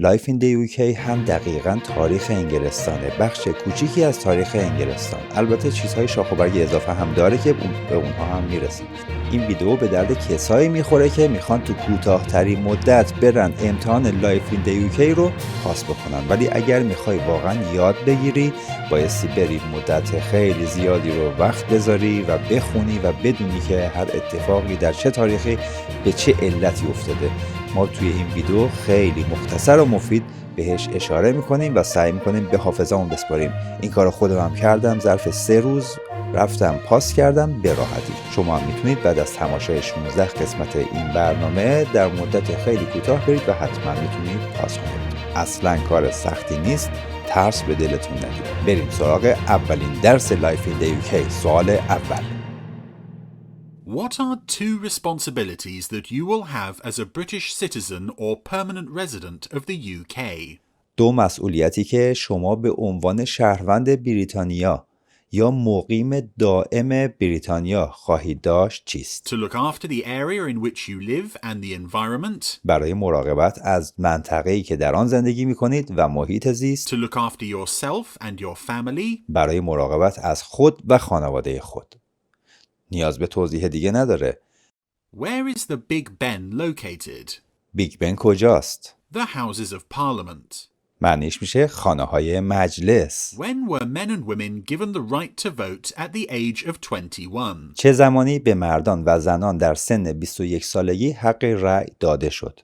Life in the UK هم دقیقاً تاریخ انگلستانه، بخش کوچیکی از تاریخ انگلستان. البته چیزهای شاخ و برگ اضافه هم داره که به اونها هم میرسیم. این ویدیو به درد کسایی میخوره که میخوان تو کوتاه‌ترین مدت برن امتحان Life in the UK رو پاس بکنن، ولی اگر میخوای واقعاً یاد بگیری بایستی بری مدت خیلی زیادی رو وقت بذاری و بخونی و بدونی که هر اتفاقی در چه تاریخی به چه علتی افتاده. ما توی این ویدیو خیلی مختصر و مفید بهش اشاره میکنیم و سعی میکنیم به حافظه‌مون بسپاریم. این کارو خودم هم کردم، ظرف 3 روز رفتم پاس کردم به راحتی. شما هم میتونید بعد از تماشای 16 قسمت این برنامه در مدت خیلی کوتاه برید و حتما میتونید پاس کنید. اصلا کار سختی نیست، ترس به دلتون ندید. بریم سراغ اولین درس Life in the UK. سوال اول: What are two responsibilities that you will have as a British citizen or permanent resident of the UK? دو مسئولیتی که شما به عنوان شهروند بریتانیا یا مقیم دائم بریتانیا خواهید داشت چیست؟ To look after the area in which you live and the environment. برای مراقبت از منطقه‌ای که در آن زندگی می‌کنید و محیط زیست. To look after yourself and your family. برای مراقبت از خود و خانواده خود. نیاز به توضیح دیگه نداره. Where is the Big Ben located? بیگ بن کجاست؟ The Houses of Parliament. معنیش میشه خانه‌های مجلس. When were men and women given the right to vote at the age of 21? چه زمانی به مردان و زنان در سن 21 سالگی حق رأی داده شد؟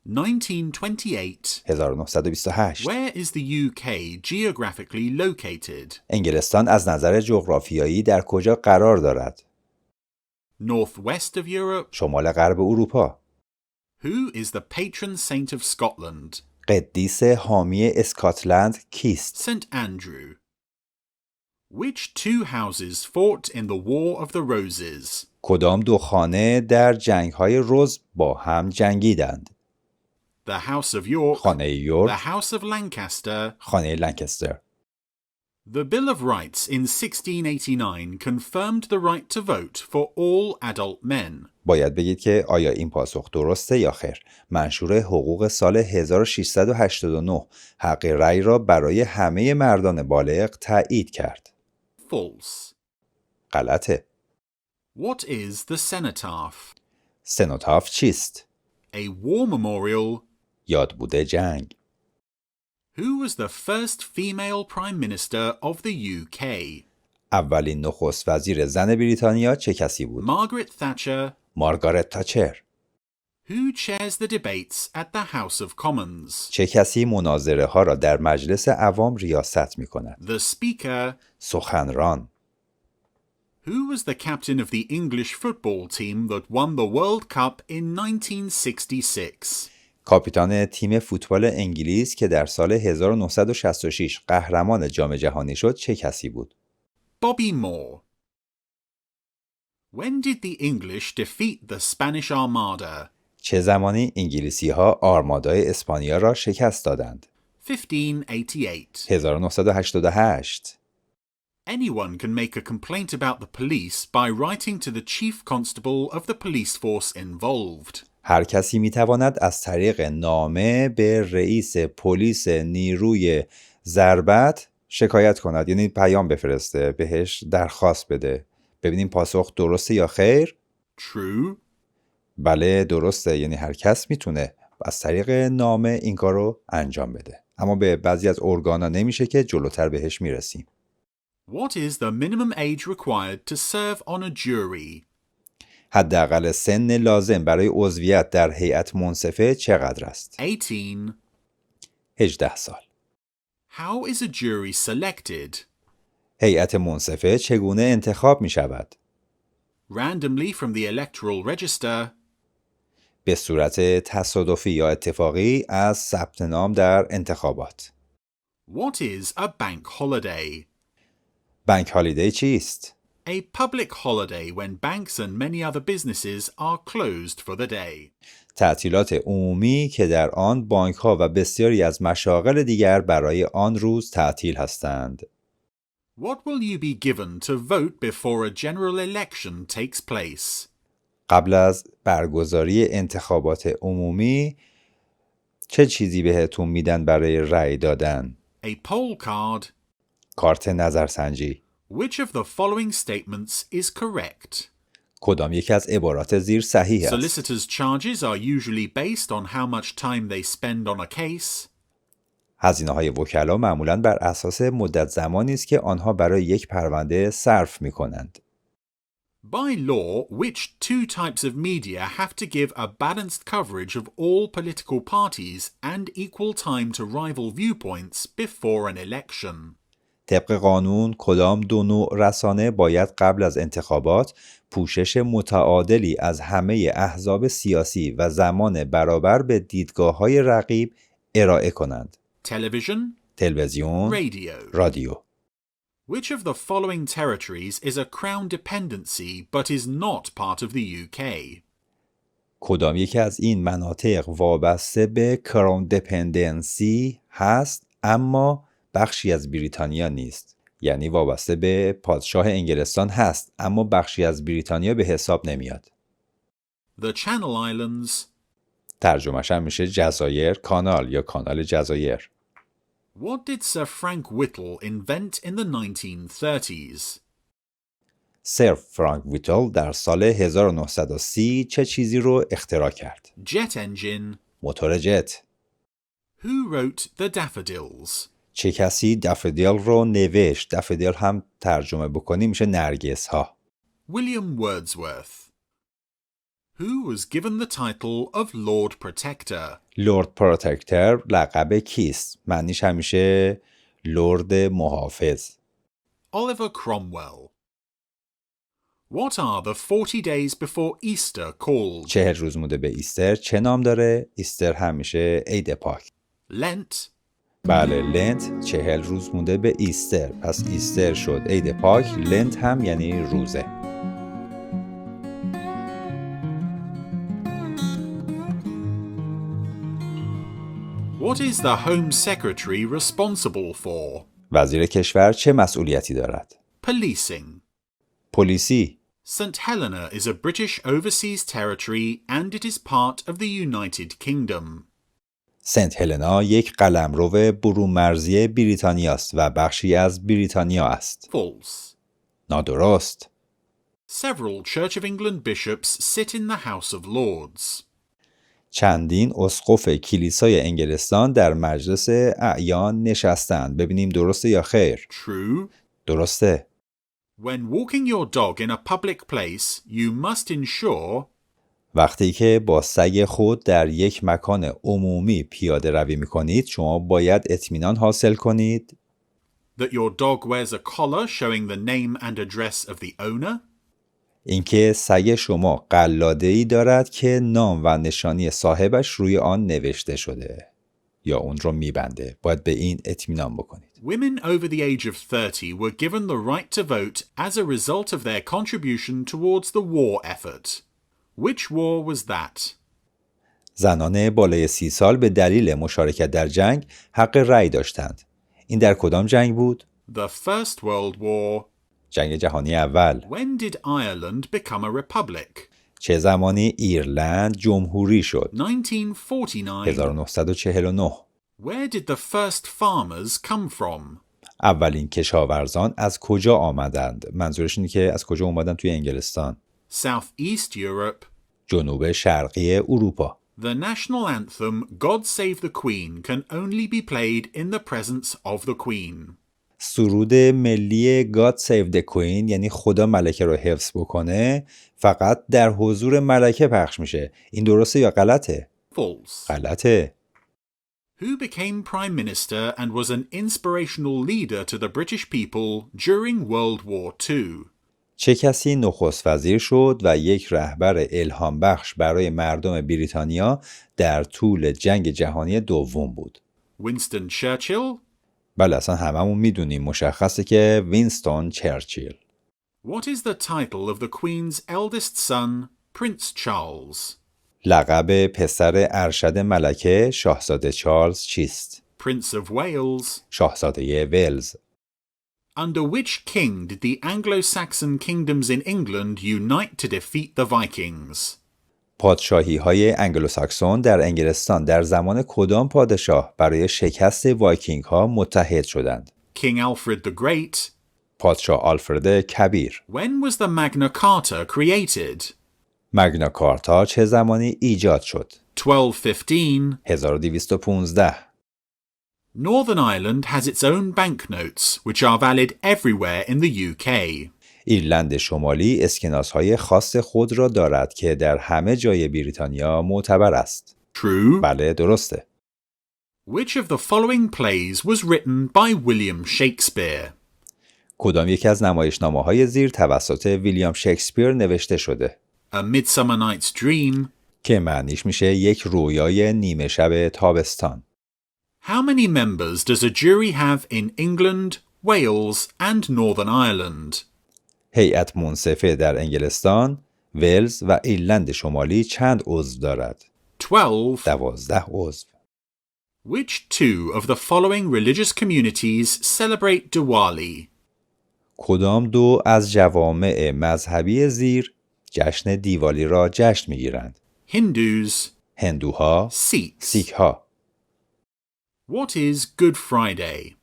1928. 1928. Where is the UK geographically located? انگلستان از نظر جغرافیایی در کجا قرار دارد؟ Northwest of Europe. شمال غرب اروپا. Who is the patron saint of Scotland? قدیس حامی اسکاتلند کیست؟ St. Andrew. Which two houses fought in the War of the Roses? کدام دو خانه در جنگ‌های روز با هم جنگیدند؟ The House of York. خانه یورک. The House of Lancaster. خانه لنکستر. The Bill of Rights in 1689 confirmed the right to vote for all adult men. باید بگید که آیا این پاسخ درسته یا خیر. منشور حقوق سال 1689 حق رأی را برای همه مردان بالغ تایید کرد. False. غلطه. What is the cenotaph? سنوتاف چیست؟ A war memorial. یادبود جنگ. Who was the first female prime minister of the UK? اولین نخست وزیر زن بریتانیا چه کسی بود؟ Margaret Thatcher. مارگارت تاچر. Who chairs the debates at the House of Commons? چه کسی مناظره ها را در مجلس عوام ریاست می کند؟ The Speaker. سخنران. Who was the captain of the English football team that won the World Cup in 1966? کاپیتان تیم فوتبال انگلیس که در سال 1966 قهرمان جام جهانی شد چه کسی بود؟ Bobby Moore. When did the English defeat the Spanish Armada? چه زمانی انگلیسی ها آرمادای اسپانیا را شکست دادند؟ 1588. 1988. Anyone can make a complaint about the police by writing to the chief constable of the police force involved. هر کسی میتواند از طریق نامه به رئیس پلیس نیروی ضربت شکایت کند، یعنی پیام بفرسته، بهش درخواست بده. ببینیم پاسخ درسته یا خیر؟ True. بله درسته، یعنی هر کس میتونه از طریق نامه این کار رو انجام بده. اما به بعضی از ارگانا نمیشه که جلوتر بهش میرسیم. What is the minimum age required to serve on a jury? حداقل سن لازم برای عضویت در هیئت منصفه چقدر است؟ 18. 18 سال. How is a jury selected? هیئت منصفه چگونه انتخاب می شود؟ Randomly from the electoral register. به صورت تصادفی یا اتفاقی از ثبت نام در انتخابات. What is a bank holiday? بانک هالیدی چیست؟ A public holiday when banks and many other businesses are closed for the day. تعطیلات عمومی که در آن بانک‌ها و بسیاری از مشاغل دیگر برای آن روز تعطیل هستند. What will you be given to vote before a general election takes place? قبل از برگزاری انتخابات عمومی چه چیزی بهتون میدن برای رأی دادن؟ A poll card. کارت نظرسنجی. Which of the following statements is correct? کدام یکی از عبارات زیر صحیح است؟ Solicitors' charges are usually based on how much time they spend on a case. هزینه‌های وکلا معمولاً بر اساس مدت زمانی است که آنها برای یک پرونده صرف می‌کنند. By law, which two types of media have to give a balanced coverage of all political parties and equal time to rival viewpoints before an election? طبق قانون کدام دو نوع رسانه باید قبل از انتخابات پوشش متعادلی از همه احزاب سیاسی و زمان برابر به دیدگاه‌های رقیب ارائه کنند؟ Television, تلویزیون، radio. رادیو. Which of the following territories is a crown dependency but is not part of the UK? کدام یکی از این مناطق وابسته به کراون دپندنسی هست اما بخشی از بریتانیا نیست؟ یعنی وابسته به پادشاه انگلستان هست اما بخشی از بریتانیا به حساب نمیاد. The Channel Islands. ترجمهش هم میشه جزایر کانال یا کانال جزایر. What did Sir Frank Whittle invent in the 1930s? سر فرانک ویتل در سال 1930 چه چیزی رو اختراع کرد؟ Jet engine. موتور جت. Who wrote The Daffodils? چه کسی دفدیل رو نوشت؟ دفدیل هم ترجمه بکنی میشه نرگس ها. William Wordsworth. Who was given the title of Lord Protector? لورد پروتکتر لقب کیست؟ معنیش همیشه لرد محافظ. Oliver Cromwell. What are the 40 days before Easter called? 40 روز مونده به ایستر چه نام داره؟ ایستر همیشه عید پاک. Lent. بله لنت 40 روز مونده به ایستر، پس ایستر شد عید پاک، لنت هم یعنی روزه. What is the Home Secretary responsible for? وزیر کشور چه مسئولیتی دارد؟ Policing. پلیسی. St Helena is a British overseas territory and it is part of the United Kingdom. سنت هلنا یک قلمرو برون‌مرزی بریتانیاست و بخشی از بریتانیا است. False. نادرست. Several Church of England bishops sit in the House of Lords. چندین اسقف کلیسای انگلستان در مجلس اعیان نشستند. ببینیم درسته یا خیر؟ True. درسته. When walking your dog in a public place, you must ensure وقتی که با سگ خود در یک مکان عمومی پیاده روی می‌کنید، شما باید اطمینان حاصل کنید that your dog wears a collar showing the name and address of the owner. اینکه سگ شما قلاده‌ای دارد که نام و نشانی صاحبش روی آن نوشته شده یا اون رو میبنده. باید به این اطمینان بکنید. Women over the age of 30 were given the right to vote as a result of their contribution towards the war effort. Which war was that? زنان بالای 30 سال به دلیل مشارکت در جنگ حق رأی داشتند. این در کدام جنگ بود؟ The First World War. جنگ جهانی اول. When did Ireland become a republic? چه زمانی ایرلند جمهوری شد؟ 1949. 1949. Where did the first farmers come from? اولین کشاورزان از کجا آمدند؟ منظورش اینه که از کجا اومدن توی انگلستان؟ Southeast Europe. جنوب شرقی اروپا. The national anthem, God Save the Queen, can only be played in the presence of the Queen. سرود ملی God Save the Queen یعنی خدا ملکه رو حفظ بکنه فقط در حضور ملکه پخش میشه. این درسته یا غلطه؟ False. غلطه. Who became Prime Minister and was an inspirational leader to the British people during World War II? چه کسی نخست وزیر شد و یک رهبر الهام بخش برای مردم بریتانیا در طول جنگ جهانی دوم بود؟ Winston Churchill. بله اصلا هممون میدونیم مشخصه که وینستون چرچیل. What is the title of the Queen's eldest son, Prince Charles? لقب پسر ارشد ملکه شاهزاده چارلز چیست؟ Prince of Wales. شاهزاده ولز. Under which king did the Anglo-Saxon kingdoms in England unite to defeat the Vikings? پادشاهی‌های انگلوساکسون در انگلستان در زمان کدام پادشاه برای شکست وایکینگ‌ها متحد شدند؟ King Alfred the Great. پادشاه آلفرد کبیر. When was the Magna Carta created? مگنا کارتا چه زمانی ایجاد شد؟ 1215. 1215. Northern Ireland has its own banknotes, which are valid everywhere in the UK. ایرلند شمالی اسکناس‌های خاص خود را دارد که در همه جای بریتانیا معتبر است. True. بله، درسته. Which of the following plays was written by William Shakespeare? کدام یک از نمایشنامه‌های زیر توسط ویلیام شکسپیر نوشته شده؟ A Midsummer Night's Dream. که معنیش میشه یک رویای نیمه شب تابستان. How many members does a jury have in England, Wales and Northern Ireland? هیئت منصفه در انگلستان، ولز و ایرلند شمالی چند عضو دارد؟ 12. 12 عضو. Which two of the following religious communities celebrate Diwali? کدام دو از جوامع مذهبی زیر جشن دیوالی را جشن میگیرند؟ Hindus, هندوها، Sikhs. سیکها. What is Good Friday?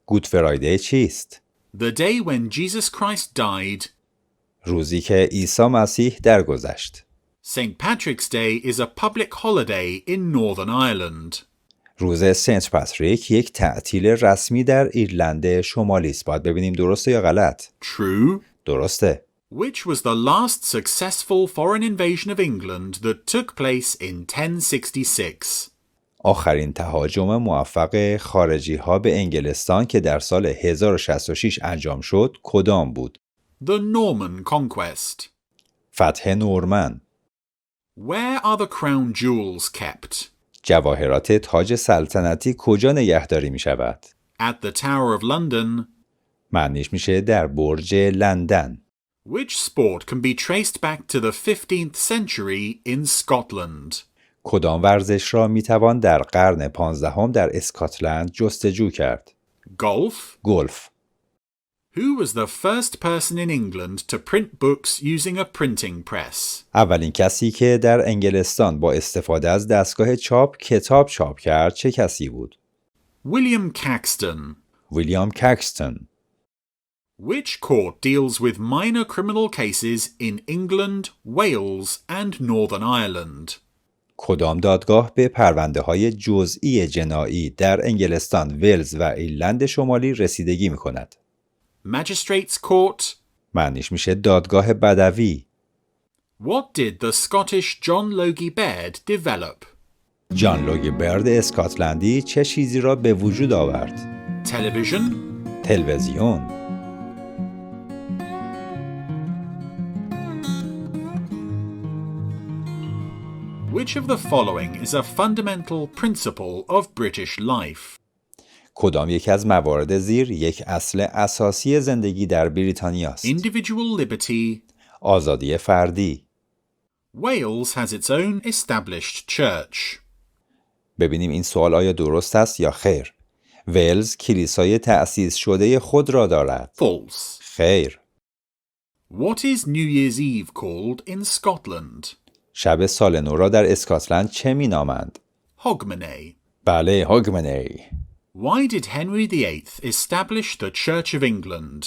گود فرایدی چیست؟ The day when Jesus Christ died. روزی که عیسی مسیح درگذشت. St. Patrick's Day is a public holiday in Northern Ireland. روز سنت پاتریک یک تعطیل رسمی در ایرلند شمالی است. باید ببینیم درسته یا غلط. True. درسته. Which was the last successful foreign invasion of England that took place in 1066? آخرین تهاجم موفق خارجی ها به انگلستان که در سال 1066 انجام شد کدام بود؟ The Norman Conquest. فتح نورمن. Where are the crown jewels kept? جواهرات تاج سلطنتی کجا نگهداری می شود؟ At the Tower of London. معنیش میشه در برج لندن. Which sport can be traced back to the 15th century in Scotland? کدام ورزش را می توان در قرن 15 در اسکاتلند جستجو کرد؟ Golf. گلف. Who was the first person in England to print books using a printing press? اولین کسی که در انگلستان با استفاده از دستگاه چاپ کتاب چاپ کرد چه کسی بود؟ William Caxton. ویلیام کاکستون. Which court deals with minor criminal cases in England, Wales and Northern Ireland? کدام دادگاه به پرونده های جزئی جنایی در انگلستان، ولز و ایرلند شمالی رسیدگی می کند؟ Magistrates Court. معنیش میشه دادگاه بدوی. What did the Scottish John Logie Baird develop? جان لوگی برد اسکاتلندی چه چیزی را به وجود آورد؟ Television. تلویزیون. Which of the following is a fundamental principle of British life? کدام یک از موارد زیر یک اصل اساسی زندگی در بریتانیا است؟ Individual liberty. آزادی فردی. Wales has its own established church. ببینیم این سوال آیا درست است یا خیر. ولز کلیسای تأسیس شده خود را دارد. False. خیر. What is New Year's Eve called in Scotland? شب سال نو را در اسکاتلند چه می نامند؟ Hogmanay. بله، هاگمنی. Why did Henry VIII establish the Church of England?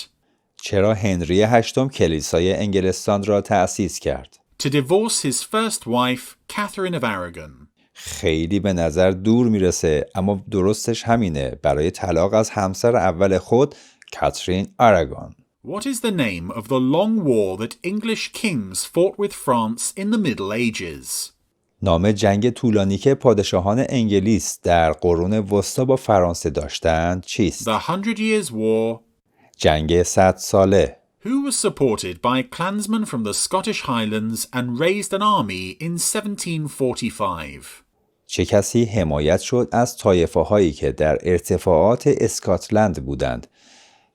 چرا هنری هشتم کلیسای انگلستان را تأسیس کرد؟ To divorce his first wife, Catherine of Aragon. خیلی به نظر دور میرسه، اما درستش همینه، برای طلاق از همسر اول خود کاترین آراگون. What is the name of the long war that English kings fought with France in the Middle Ages? نام جنگ طولانی که پادشاهان انگلیس در قرون وسطا با فرانسه داشتند چیست؟ The 100 Years' War. جنگ 100 ساله. Who was supported by clansmen from the Scottish Highlands and raised an army in 1745? چه کسی حمایت شد از طایفه هایی که در ارتفاعات اسکاتلند بودند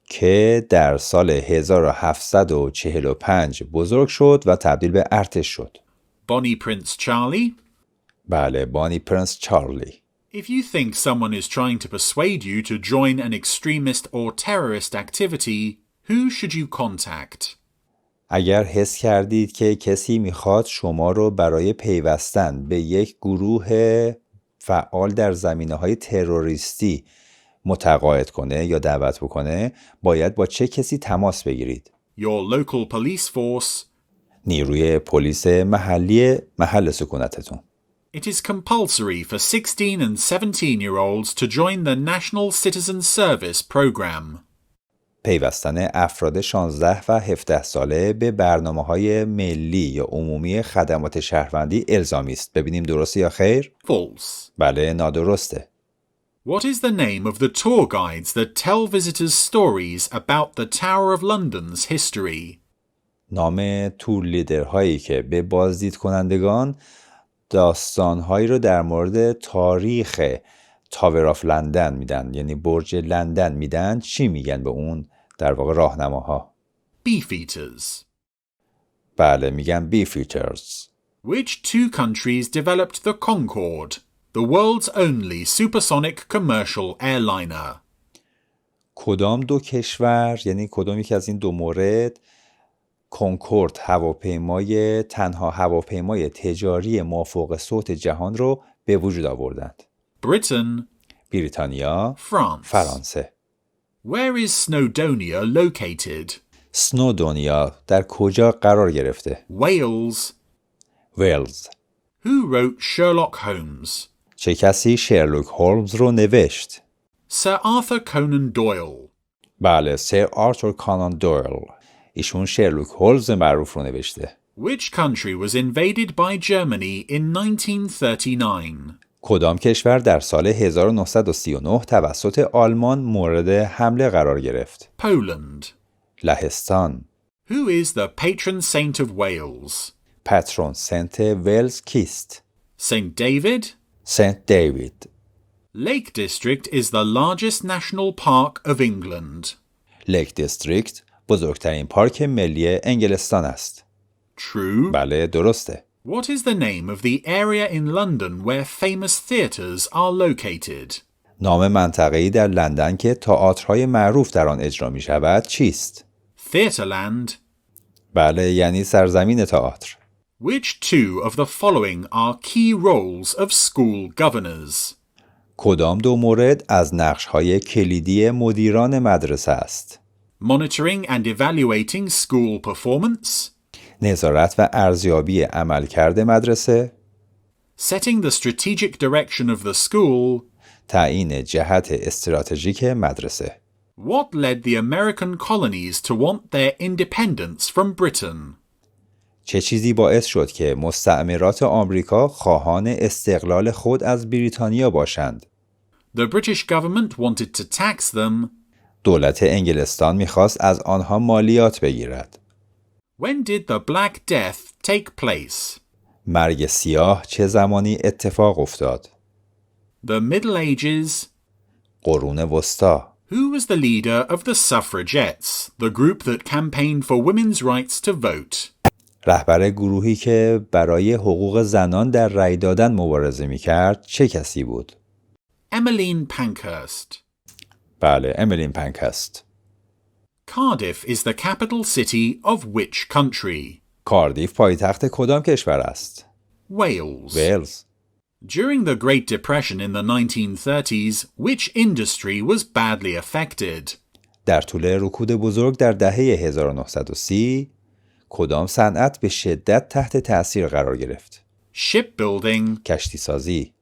که در سال 1745 بزرگ شد و تبدیل به ارتش شد؟ Bonnie Prince Charlie. بله، بانی پرنس چارلی. If you think someone is trying to persuade you to join an extremist or terrorist activity, who should you contact? اگر حس کردید که کسی میخواد شما رو برای پیوستن به یک گروه فعال در زمینه‌های تروریستی متقاعد کنه یا دعوت بکنه، باید با چه کسی تماس بگیرید؟ Your local police force. نیروی پلیس محل سکونتتون. It is compulsory for 16 and 17-year-olds to join the National Citizen Service program. پیوستن افراد 16 و 17 ساله به برنامه‌های ملی یا عمومی خدمات شهروندی الزامی است. ببینیم درسته یا خیر؟ False. بله، نادرسته. What is the name of the tour guides that tell visitors stories about the Tower of London's history? نام تور لیدرهایی که به بازدید کنندگان داستانهایی رو در مورد تاریخ تاور آف لندن میدن، یعنی برج لندن میدن، چی میگن به اون در واقع راهنماها؟ Beefeaters. بله، میگن بیفیترز. Which two countries developed the Concorde, the world's only supersonic commercial airliner? کدام دو کشور، یعنی کدام یکی از این دو مورد، کنکورد تنها هواپیمای تجاری مافوق صوت جهان رو به وجود آوردند؟ Britain. بریتانیا. France. فرانسه. Where is Snowdonia located? سنودونیا در کجا قرار گرفته؟ Wales. ولز. Who wrote Sherlock Holmes? چه کسی شرلوک هولمز رو نوشت؟ Sir Arthur Conan Doyle. بله، سر آرتور کانان دویل. ایشون شرلوک هولمز معروف رو نوشته. Which country was invaded by Germany in 1939? کدام کشور در سال 1939 توسط آلمان مورد حمله قرار گرفت؟ Poland. لهستان. Who is the patron saint of Wales? پترون سنت ولز کیست؟ St. David? سنت دیوید. Lake District is the largest national park of England. لیک دیستریکت بزرگترین پارک ملی انگلستان است. True. بله، درسته. What is the name of the area in London where famous theatres are located? نام منطقه‌ای در لندن که تئاترهای معروف در آن اجرا می شود چیست؟ Theatreland. بله، یعنی سرزمین تئاتر. Which two of the following are key roles of school governors? کدام دو مورد از نقش‌های کلیدی مدیران مدرسه است؟ Monitoring and evaluating school performance. نظارت و ارزیابی عملکرد مدرسه. Setting the strategic direction of the school. تعیین جهت استراتژیک مدرسه. What led the American colonies to want their independence from Britain? چه چیزی باعث شد که مستعمرات آمریکا خواهان استقلال خود از بریتانیا باشند؟ The British government wanted to tax them. دولت انگلستان می‌خواست از آنها مالیات بگیرد. When did the Black Death take place? مرگ سیاه چه زمانی اتفاق افتاد؟ The Middle Ages. قرون وسطی. Who was the leader of the suffragettes, the group that campaigned for women's rights to vote? رهبر گروهی که برای حقوق زنان در رأی دادن مبارزه می‌کرد چه کسی بود؟ Emmeline Pankhurst. بله، امیلین پنکهرست. Cardiff is the capital city of which country? کاردیف پایتخت کدام کشور است؟ Wales. ولز. During the Great Depression in the 1930s, which industry was badly affected? در طول رکود بزرگ در دهه 1930 کدام صنعت به شدت تحت تأثیر قرار گرفت؟ Shipbuilding. کشتی سازی.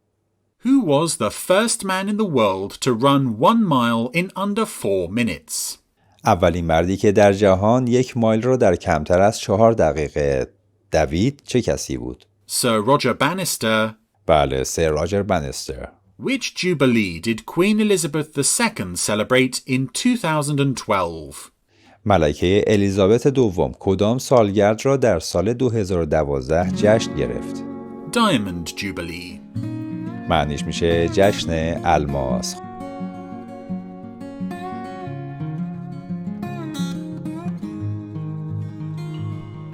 Who was the first man in the world to run 1 mile in under 4 minutes? اولین مردی که در جهان 1 مایل را در کمتر از 4 دقیقه دوید چه کسی بود؟ Sir Roger Bannister. بله، سر راجر بنیستر. Which jubilee did Queen Elizabeth II celebrate in 2012? ملکه الیزابت دوم کدام سالگرد را در سال 2012 جشن گرفت؟ Diamond Jubilee. معنیش میشه جشن الماس.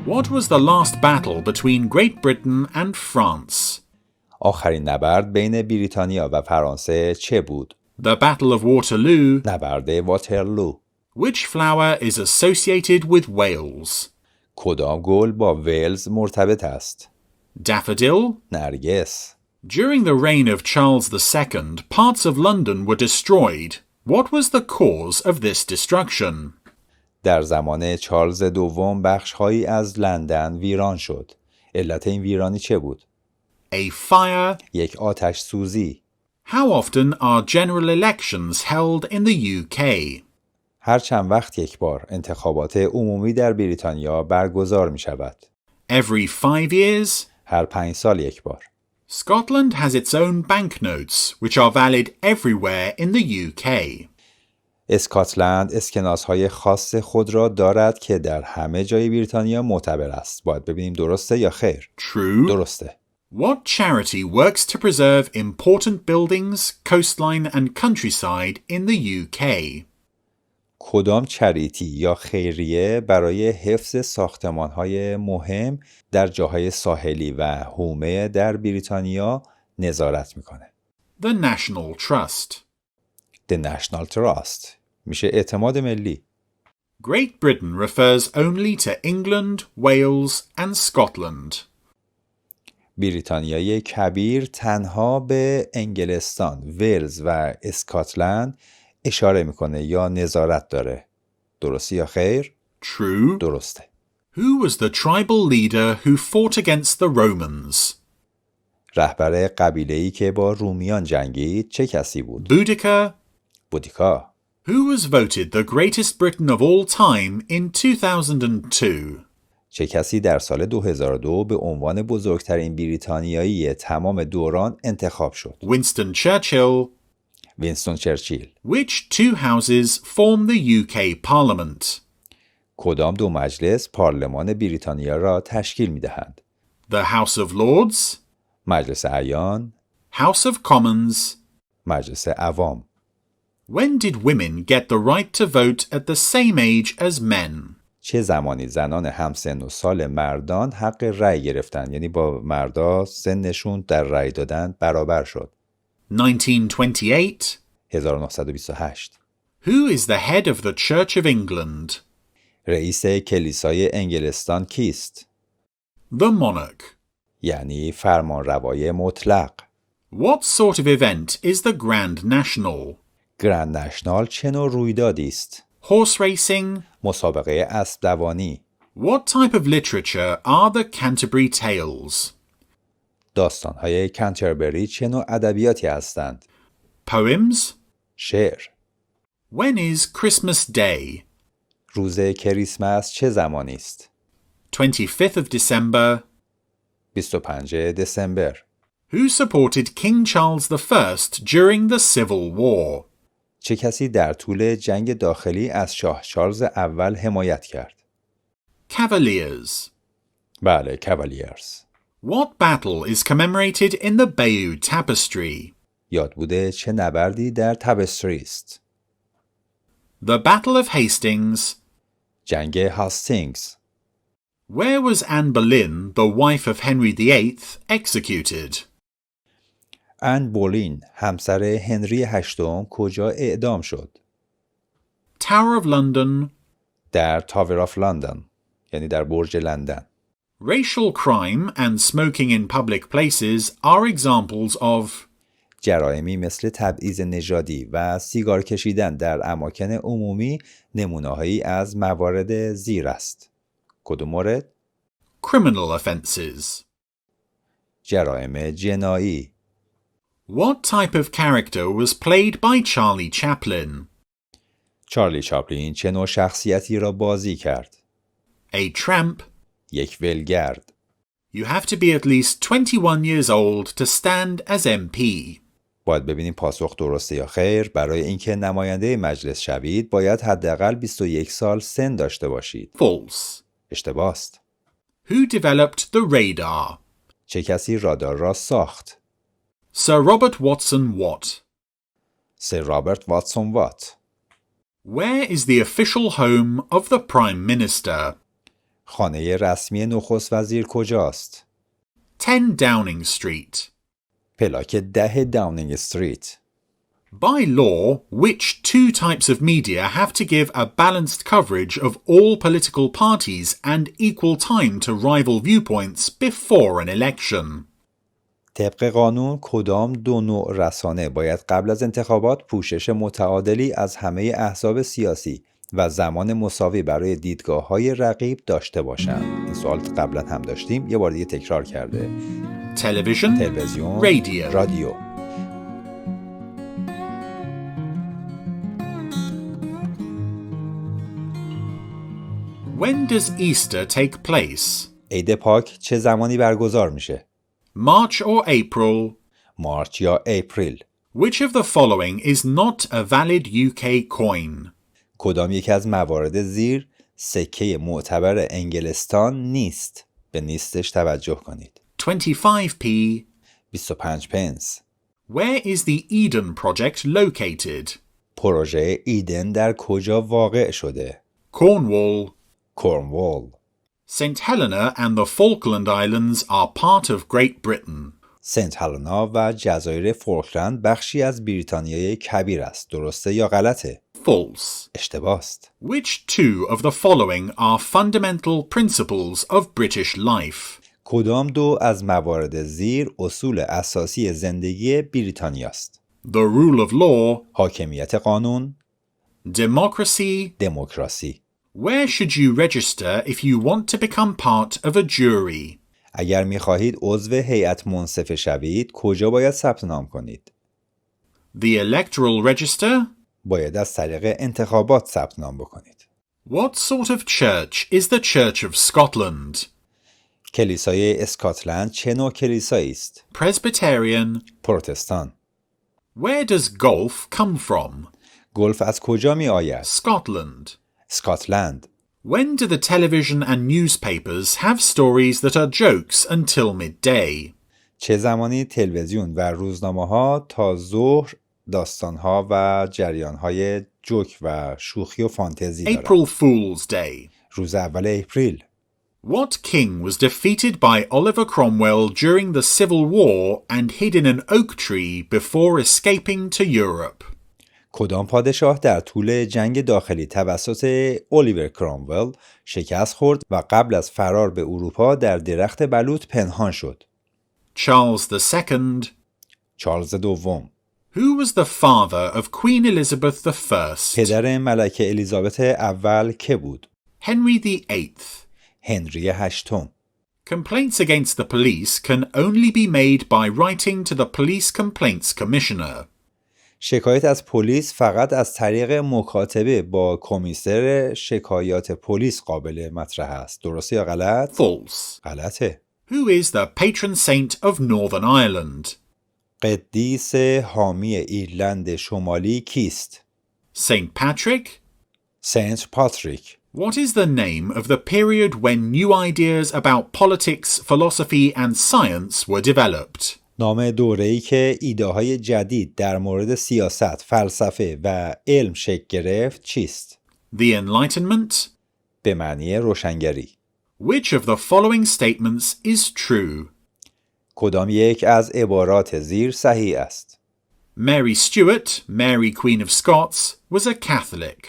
What was the last battle between Great Britain and France? آخرین نبرد بین بریتانیا و فرانسه چه بود؟ The Battle of Waterloo. نبرد واترلو. Which flower is associated with Wales? کدام گل با ولز مرتبط است؟ Daffodil? نرگس. During the reign of Charles II, parts of London were destroyed. What was the cause of this destruction? در زمان چارلز دوم بخش‌هایی از لندن ویران شد. علت این ویرانی چه بود؟ A fire? یک آتش سوزی. How often are general elections held in the UK? هر چند وقت یک بار انتخابات عمومی در بریتانیا برگزار می شود. Every 5 years? هر 5 سال یک بار. Scotland has its own banknotes, which are valid everywhere in the UK. اسکاتلند اسکناس‌های خاص خود را دارد که در همه جای بریتانیا معتبر است. باید ببینیم درسته یا خیر؟ True. درسته. What charity works to preserve important buildings, coastline and countryside in the UK? کدام چریتی یا خیریه برای حفظ ساختمان‌های مهم در جاهای ساحلی و حومه در بریتانیا نظارت میکنه؟ The National Trust. The National Trust. میشه اعتماد ملی. Great Britain refers only to England, Wales and Scotland. بریتانیای کبیر تنها به انگلستان، ولز و اسکاتلند اشاره میکنه یا نظارت داره. درسته یا خیر؟ True. درسته. Who was the tribal leader who fought against the Romans? رهبر قبیله‌ای که با رومیان جنگید چه کسی بود؟ Boudica. بودیکا. Who was voted the greatest Briton of all time in 2002? چه کسی در سال 2002 به عنوان بزرگترین بریتانیایی تمام دوران انتخاب شد؟ Winston Churchill. وینستون چرچیل. Which two houses form the UK Parliament? کدام دو مجلس پارلمان بریتانیا را تشکیل می‌دهند؟ The House of Lords, مجلس اعیان، House of Commons. مجلس عوام. When did women get the right to vote at the same age as men? چه زمانی زنان همسن و سال مردان حق رأی گرفتند؟ یعنی با مردا سنشون در رأی دادن برابر شد. 1928. 1928. Who is the head of the Church of England? رئیس کلیسای انگلستان کیست؟ The monarch. یعنی فرمانروای مطلق. What sort of event is the Grand National? گرند نشنال چه نوع رویدادی است؟ Horse racing. مسابقه اسب دوانی. What type of literature are the Canterbury Tales? داستان‌های کنتربری چه نوع ادبیاتی هستند؟ Poems. شعر. When is Christmas Day? روز کریسمس چه زمانی است؟ 25th of December. 25 دسامبر. Who supported King Charles I during the Civil War? چه کسی در طول جنگ داخلی از شاه چارلز اول حمایت کرد؟ Cavaliers. بله، کاوالیرز. What battle is commemorated in the Bayeux Tapestry? یادبود چه نبردی در تبستری است؟ The Battle of Hastings. جنگ هاستینگز. Where was Anne Boleyn, the wife of Henry VIII, executed? ان بولین، همسر هنری هشتم، کجا اعدام شد؟ Tower of London. در تاور آف لندن، یعنی در برج لندن. Racial crime and smoking in public places are examples of جرائمی مثل تبعیض نژادی و سیگار کشیدن در اماکن عمومی نمونه‌هایی از موارد زیر است. کدوم مورد؟ criminal offences. جرائم جنایی. What type of character was played by Charlie Chaplin? چارلی چاپلین چه نوع شخصیتی را بازی کرد؟ A tramp. یک ولگرد. You have to be at least 21 years old to stand as MP. باید ببینیم پاسخ درسته یا خیر. برای اینکه نماینده مجلس شوید باید حداقل 21 سال سن داشته باشید. False. اشتباه است. Who developed the radar? چه کسی رادار را ساخت؟ Sir Robert Watson Watt. سر رابرت واتسون وات. Where is the official home of the Prime Minister? خانه رسمی نخست وزیر کجاست؟ 10 Downing Street. پلاک 10 داونینگ استریت. By law, which two types of media have to give a balanced coverage of all political parties and equal time to rival viewpoints before an election? طبق قانون کدام دو نوع رسانه باید قبل از انتخابات پوشش متعادلی از همه احزاب سیاسی و زمان مساوی برای دیدگاه‌های رقیب داشته باشند؟ این سوال قبلا هم داشتیم، یه بار دیگه تکرار کرده. تلویزیون، رادیو. When does Easter take place? عید پاک چه زمانی برگزار میشه؟ March or April? مارچ یا اپریل. Which of the following is not a valid UK coin? کدام یکی از موارد زیر سکه معتبر انگلستان نیست؟ به نیستش توجه کنید. 25p. 25 پنس. Where is the Eden project located? پروژه ایدن در کجا واقع شده؟ Cornwall. کورنوال. St. Helena and the Falkland Islands are part of Great Britain. سنت هلنا و جزایر فولکلند بخشی از بریتانیای کبیر است. درسته یا غلطه؟ False. اشتباه است. Which two of the following are fundamental principles of British life? کدام دو از موارد زیر اصول اساسی زندگی بریتانیا است؟ The rule of law. حاکمیت قانون. Democracy. دموکراسی. Where should you register if you want to become part of a jury? اگر می‌خواهید عضو هیئت منصفه شوید، کجا باید ثبت نام کنید؟ The electoral register. باید از طریق انتخابات ثبت نام بکنید. What sort of church is the Church of Scotland? کلیسای اسکاتلند چه نوع کلیسایی است؟ Presbyterian. پروتستان. Where does golf come from? گلف از کجا می آید؟ Scotland. اسکاتلند. When do the television and newspapers have stories that are jokes until midday? چه زمانی تلویزیون و روزنامه‌ها تا ظهر داستان‌ها و جریان‌های جوک و شوخی و فانتزی دارند؟ April Fool's Day. روز اول اپریل. What king was defeated by Oliver Cromwell during the Civil War and hid in an oak tree before escaping to Europe? کدام پادشاه در طول جنگ داخلی توسط الیور کرامول شکست خورد و قبل از فرار به اروپا در درخت بلوط پنهان شد؟ Charles II. چارلز دوم. Who was the father of Queen Elizabeth I? پدر ملکه الیزابت اول که بود؟ Henry VIII. هنری هشتم. Complaints against the police can only be made by writing to the Police Complaints Commissioner. شکایت از پلیس فقط از طریق مکاتبه با کمیسر شکایات پلیس قابل مطرح است. درسته یا غلط؟ False. غلطه. Who is the patron saint of Northern Ireland? قدیس حامی ایرلند شمالی کیست؟ Saint Patrick? سنت پاتریک. What is the name of the period when new ideas about politics, philosophy and science were developed? نام دوره‌ای که ایده‌های جدید در مورد سیاست، فلسفه و علم شکل گرفت چیست؟ The Enlightenment? به معنی روشنگری. Which of the following statements is true? کدام یک از عبارات زیر صحیح است؟ Mary Stuart, Mary Queen of Scots, was a Catholic.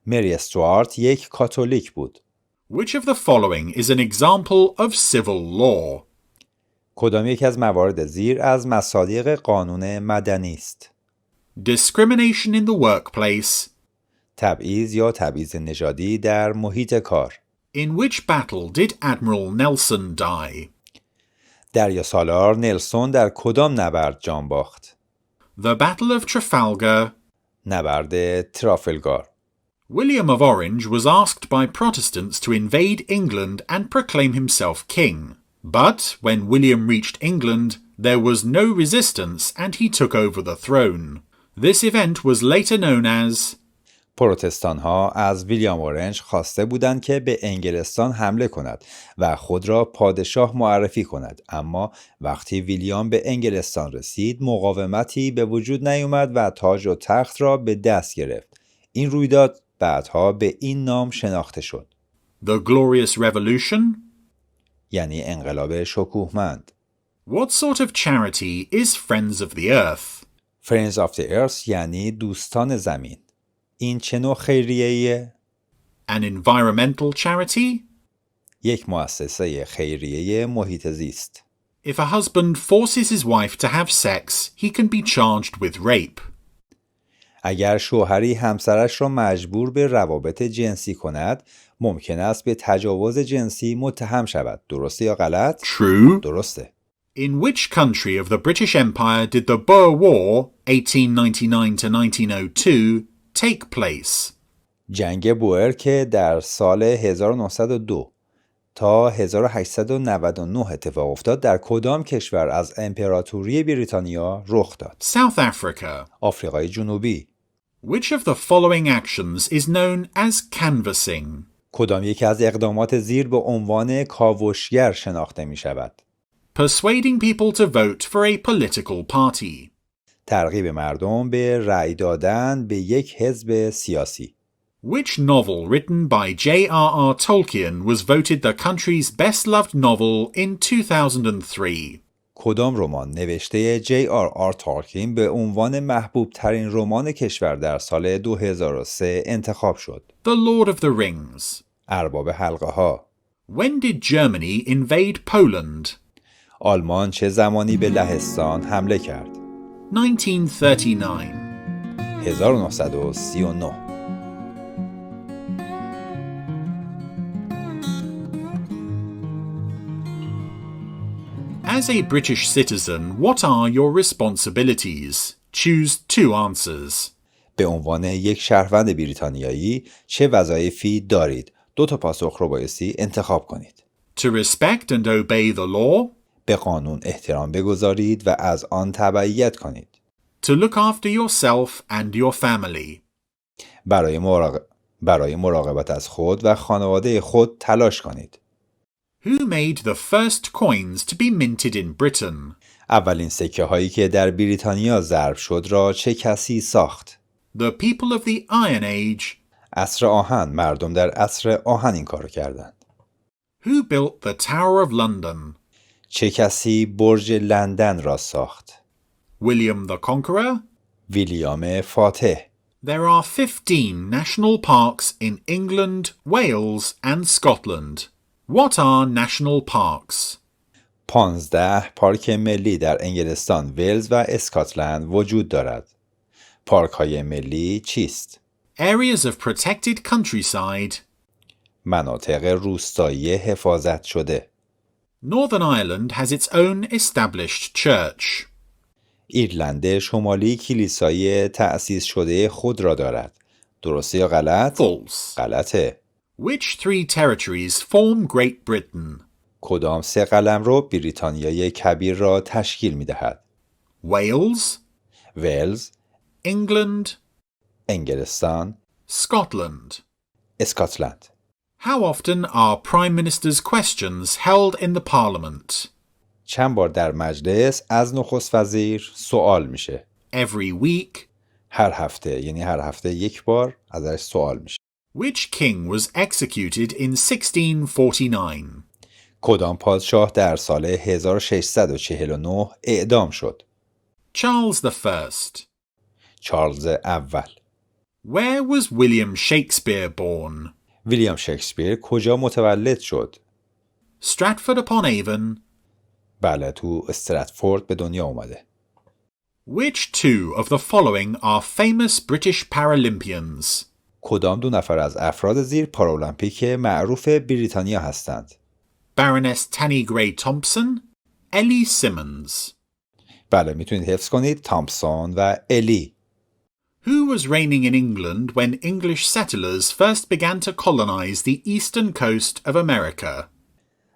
مری استوارت یک کاتولیک بود. Which of the following is an example of civil law? کدام یک از موارد زیر از مصادیق قانون مدنی است؟ Discrimination in the workplace. تبعیض یا تبعیض نژادی در محیط کار. In which battle did Admiral Nelson die? دریاسالار نلسون در کدام نبرد جان باخت؟ The Battle of Trafalgar. نبرد ترافلگار. William of Orange was asked by Protestants to invade England and proclaim himself king. But when William reached England, there was no resistance and he took over the throne. This event was later known as پروتستان ها از ویلیام اورنج خواسته بودند که به انگلستان حمله کند و خود را پادشاه معرفی کند، اما وقتی ویلیام به انگلستان رسید مقاومتی به وجود نیامد و تاج و تخت را به دست گرفت. این رویداد بعدها به این نام شناخته شد. The Glorious Revolution. یعنی انقلاب شکوهمند. What sort of charity is Friends of the Earth? Friends of the Earth یعنی دوستان زمین. این چه نوع خیریه‌ایه؟ An environmental charity? یک مؤسسه خیریه محیط زیست. If a husband forces his wife to have sex, he can be charged with rape. اگر شوهری همسرش را مجبور به روابط جنسی کند، ممکن است به تجاوز جنسی متهم شود. درسته یا غلط؟ True. درسته. In which country of the British Empire did the Boer War, 1899 to 1902, take place? جنگ بوئر که در سال 1902 تا 1899 اتفاق افتاد در کدام کشور از امپراتوری بریتانیا رخ داد؟ South Africa. آفریقای جنوبی. Which of the following actions is known as canvassing? کدام یک از اقدامات زیر به عنوان کاوشگر شناخته می شود؟ Persuading people to vote for a political party. ترغیب مردم به رأی دادن به یک حزب سیاسی. Which novel written by J.R.R. Tolkien was voted the country's best-loved novel in 2003? کدام رمان نوشته J.R.R. تالکین به عنوان محبوب ترین رمان کشور در سال 2003 انتخاب شد؟ The Lord of the Rings. ارباب حلقه ها. When did Germany invade Poland? آلمان چه زمانی به لهستان حمله کرد؟ 1939. 1939. As a British citizen, what are your responsibilities? Choose two answers. به عنوان یک شهروند بریتانیایی چه وظایفی دارید؟ دو تا پاسخ رو بایستی انتخاب کنید. To respect and obey the law. به قانون احترام بگذارید و از آن تبعیت کنید. To look after yourself and your family. برای مراقبت از خود و خانواده خود تلاش کنید. Who made the first coins to be minted in Britain? اولین سکه هایی که در بریتانیا ضرب شد را چه کسی ساخت؟ The people of the Iron Age. عصر آهن. مردم در عصر آهن این کار کردند. Who built the Tower of London? چه کسی برج لندن را ساخت؟ William the Conqueror? ویلیام فاتح. There are 15 national parks in England, Wales and Scotland. What are national parks? 15 پارک ملی در انگلستان، ولز و اسکاتلند وجود دارد. پارک های ملی چیست؟ Areas of protected countryside. مناطق روستایی حفاظت شده. Northern Ireland has its own established church. ایرلند شمالی کلیسای تأسیس شده خود را دارد. درسته یا غلط؟ False. غلطه. Which three territories form Great Britain? کدام سه قلمرو بریتانیای کبیر را تشکیل می دهد؟ Wales, ولز، England, انگلستان، Scotland. اسکاتلند. How often are Prime Minister's questions held in the Parliament? چند بار در مجلس از نخست وزیر سوال میشه؟ Every week. هر هفته، یعنی هر هفته یک بار ازش سوال میشه. Which king was executed in 1649? کدام پادشاه در سال 1649 اعدام شد؟ Charles I. چارلز اول. Where was William Shakespeare born? ویلیام شکسپیر کجا متولد شد؟ Stratford-upon-Avon. بله، تو استراتفورد به دنیا اومده. Which two of the following are famous British Paralympians? کدام دو نفر از افراد زیر پارالمپیک معروف بریتانیا هستند؟ Baroness Tanni Grey Thompson, Ellie Simmons. بله، میتونید حفظ کنید. تامپسون و الی. Who was reigning in England when English settlers first began to colonize the eastern coast of America?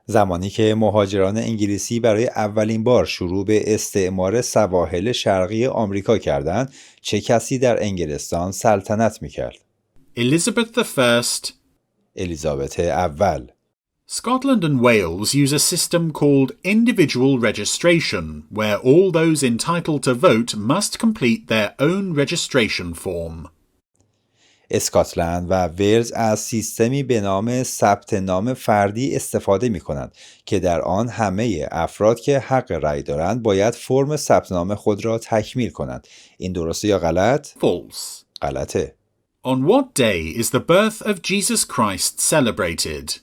زمانی که مهاجران انگلیسی برای اولین بار شروع به استعمار سواحل شرقی آمریکا کردند، چه کسی در انگلستان سلطنت میکرد؟ Elizabeth I. الیزابت اول. Scotland and Wales use a system called individual registration, where all those entitled to vote must complete their own registration form. اسکاتلند و ولز از سیستمی به نام ثبت نام فردی استفاده می کنند که در آن همه افراد که حق رأی دارند باید فرم ثبت نام خود را تکمیل کنند. این درسته یا غلط؟ False. غلطه. On what day is the birth of Jesus Christ celebrated?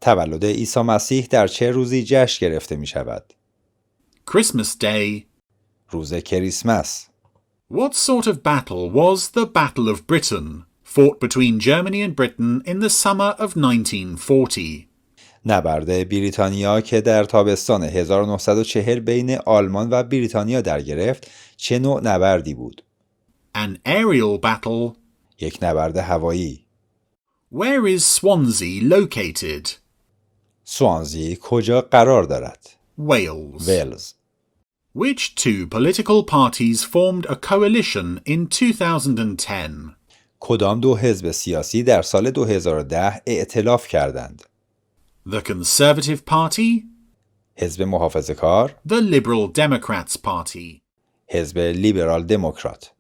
تولد عیسی مسیح در چه روزی جشن گرفته می شود؟ Christmas Day. روز کریسمس. What sort of battle was the Battle of Britain, fought between Germany and Britain in the summer of 1940? نبرد بریتانیا که در تابستان 1940 بین آلمان و بریتانیا در گرفت چه نوع نبردی بود؟ An aerial battle. یک نبرد هوایی. Where is Swansea located? سوانزی کجا قرار دارد؟ Wales. ولز. Which two political parties formed a coalition in 2010? کدام دو حزب سیاسی در سال 2010 ائتلاف کردند؟ The Conservative Party, حزب محافظه‌کار، the Liberal Democrats Party. حزب لیبرال دموکرات.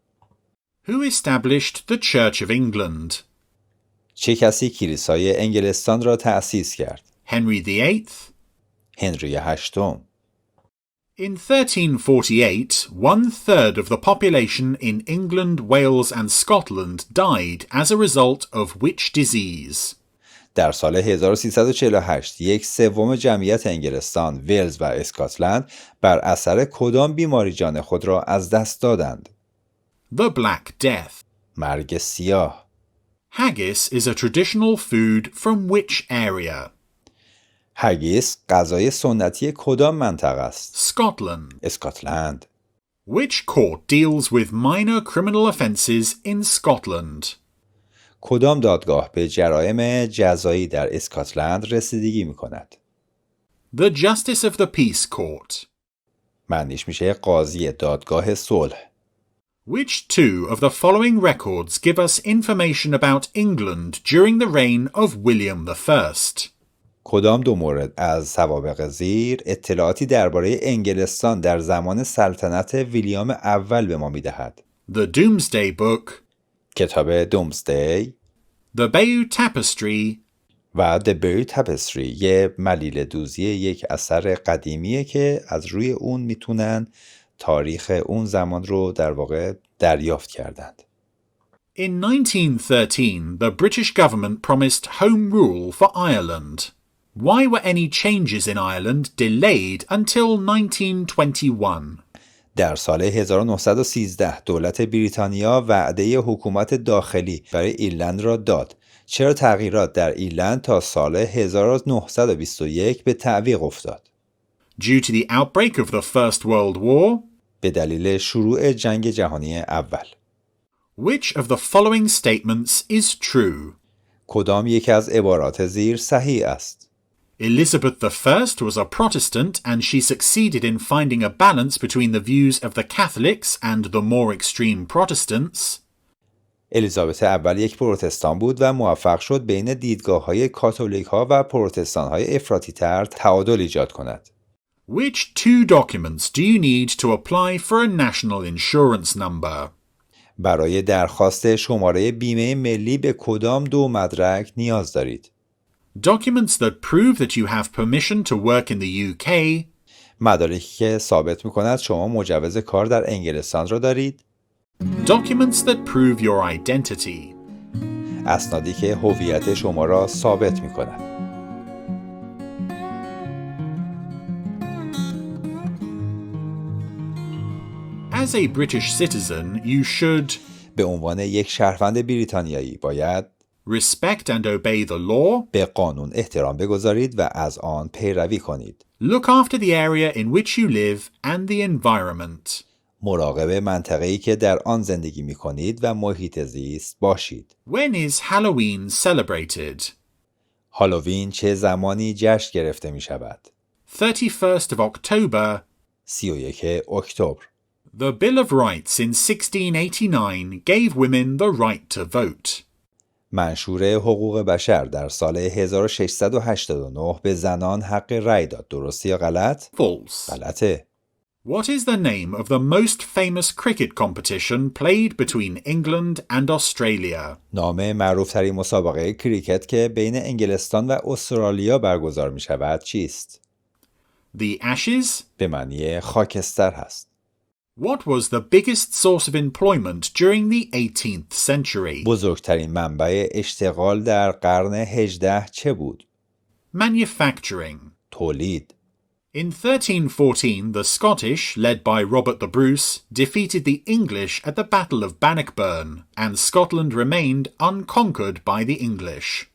Who established the Church of England? چه کسی کلیسای انگلستان را تأسیس کرد؟ Henry VIII? هنری هشتم. In 1348, 1/3 of the population in England, Wales and Scotland died as a result of which disease? در سال 1348 1/3 جمعیت انگلستان، ولز و اسکاتلند بر اثر کدام بیماری جان خود را از دست دادند؟ The Black Death. مرگ سیاه. Haggis is a traditional food from which area? هگیس غذای سنتی کدام منطقه است؟ Scotland. اسکاتلند. Which court deals with minor criminal offences in Scotland? کدام دادگاه به جرایم جزایی در اسکاتلند رسیدگی می کند؟ The Justice of the Peace Court. معنیش میشه قاضی دادگاه صلح. Which two of the following records give us information about England during the reign of William I? کدام دو مورد از سوابق زیر اطلاعاتی درباره انگلستان در زمان سلطنت ویلیام اول به ما میدهد؟ The Domesday Book, کتاب دومسدی the Bayeux Tapestry, و The Bayeux Tapestry، یه ملیل دوزی یک اثر قدیمیه که از روی اون میتونن تاریخ اون زمان رو در واقع دریافت کردند. In 1913, the British government promised home rule for Ireland. Why were any changes in Ireland delayed until 1921? در سال 1913 دولت بریتانیا وعده حکومت داخلی برای ایرلند را داد. چرا تغییرات در ایرلند تا سال 1921 به تعویق افتاد؟ Due to the outbreak of the First World War? به دلیل شروع جنگ جهانی اول. Which of the following statements is true? کدام یک از عبارات زیر صحیح است؟ Elizabeth I was a Protestant and she succeeded in finding a balance between the views of the Catholics and the more extreme Protestants. الیزابت اول یک پروتستان بود و موفق شد بین دیدگاه‌های کاتولیک ها و پروتستان های افراطی تر تعادل ایجاد کند. Which two documents do you need to apply for a national insurance number? برای درخواست شماره بیمه ملی به کدام دو مدرک نیاز دارید؟ Documents that prove that you have permission to work in the UK. مدارکی که ثابت می‌کند شما مجوز کار در انگلستان را دارید. Documents that prove your identity. اسنادی که هویت شما را ثابت می‌کند. As a British citizen, you should به عنوان یک شهروند بریتانیایی باید respect and obey the law, به قانون احترام بگذارید و از آن پیروی کنید. look after the area in which you live and the environment. مراقب منطقه‌ای که در آن زندگی می‌کنید و محیط زیست باشید. When is Halloween celebrated? هالووین چه زمانی جشن گرفته می‌شود؟ 31st of October. 31 اکتبر. The Bill of Rights in 1689 gave women the right to vote. منشور حقوق بشر در سال 1689 به زنان حق رأی داد. درسته یا غلط؟ False. غلطه. What is the name of the most famous cricket competition played between England and Australia? نام معروفترین مسابقه کریکت که بین انگلستان و استرالیا برگزار می شود چیست؟ The Ashes? به معنی خاکستر هست. What was the biggest source of employment during the 18th century? بزرگترین منبع اشتغال در قرن 18 چه بود؟ Manufacturing. تولید. In 1314, the Scottish, led by Robert the Bruce, defeated the English at the Battle of Bannockburn, and Scotland remained unconquered by the English.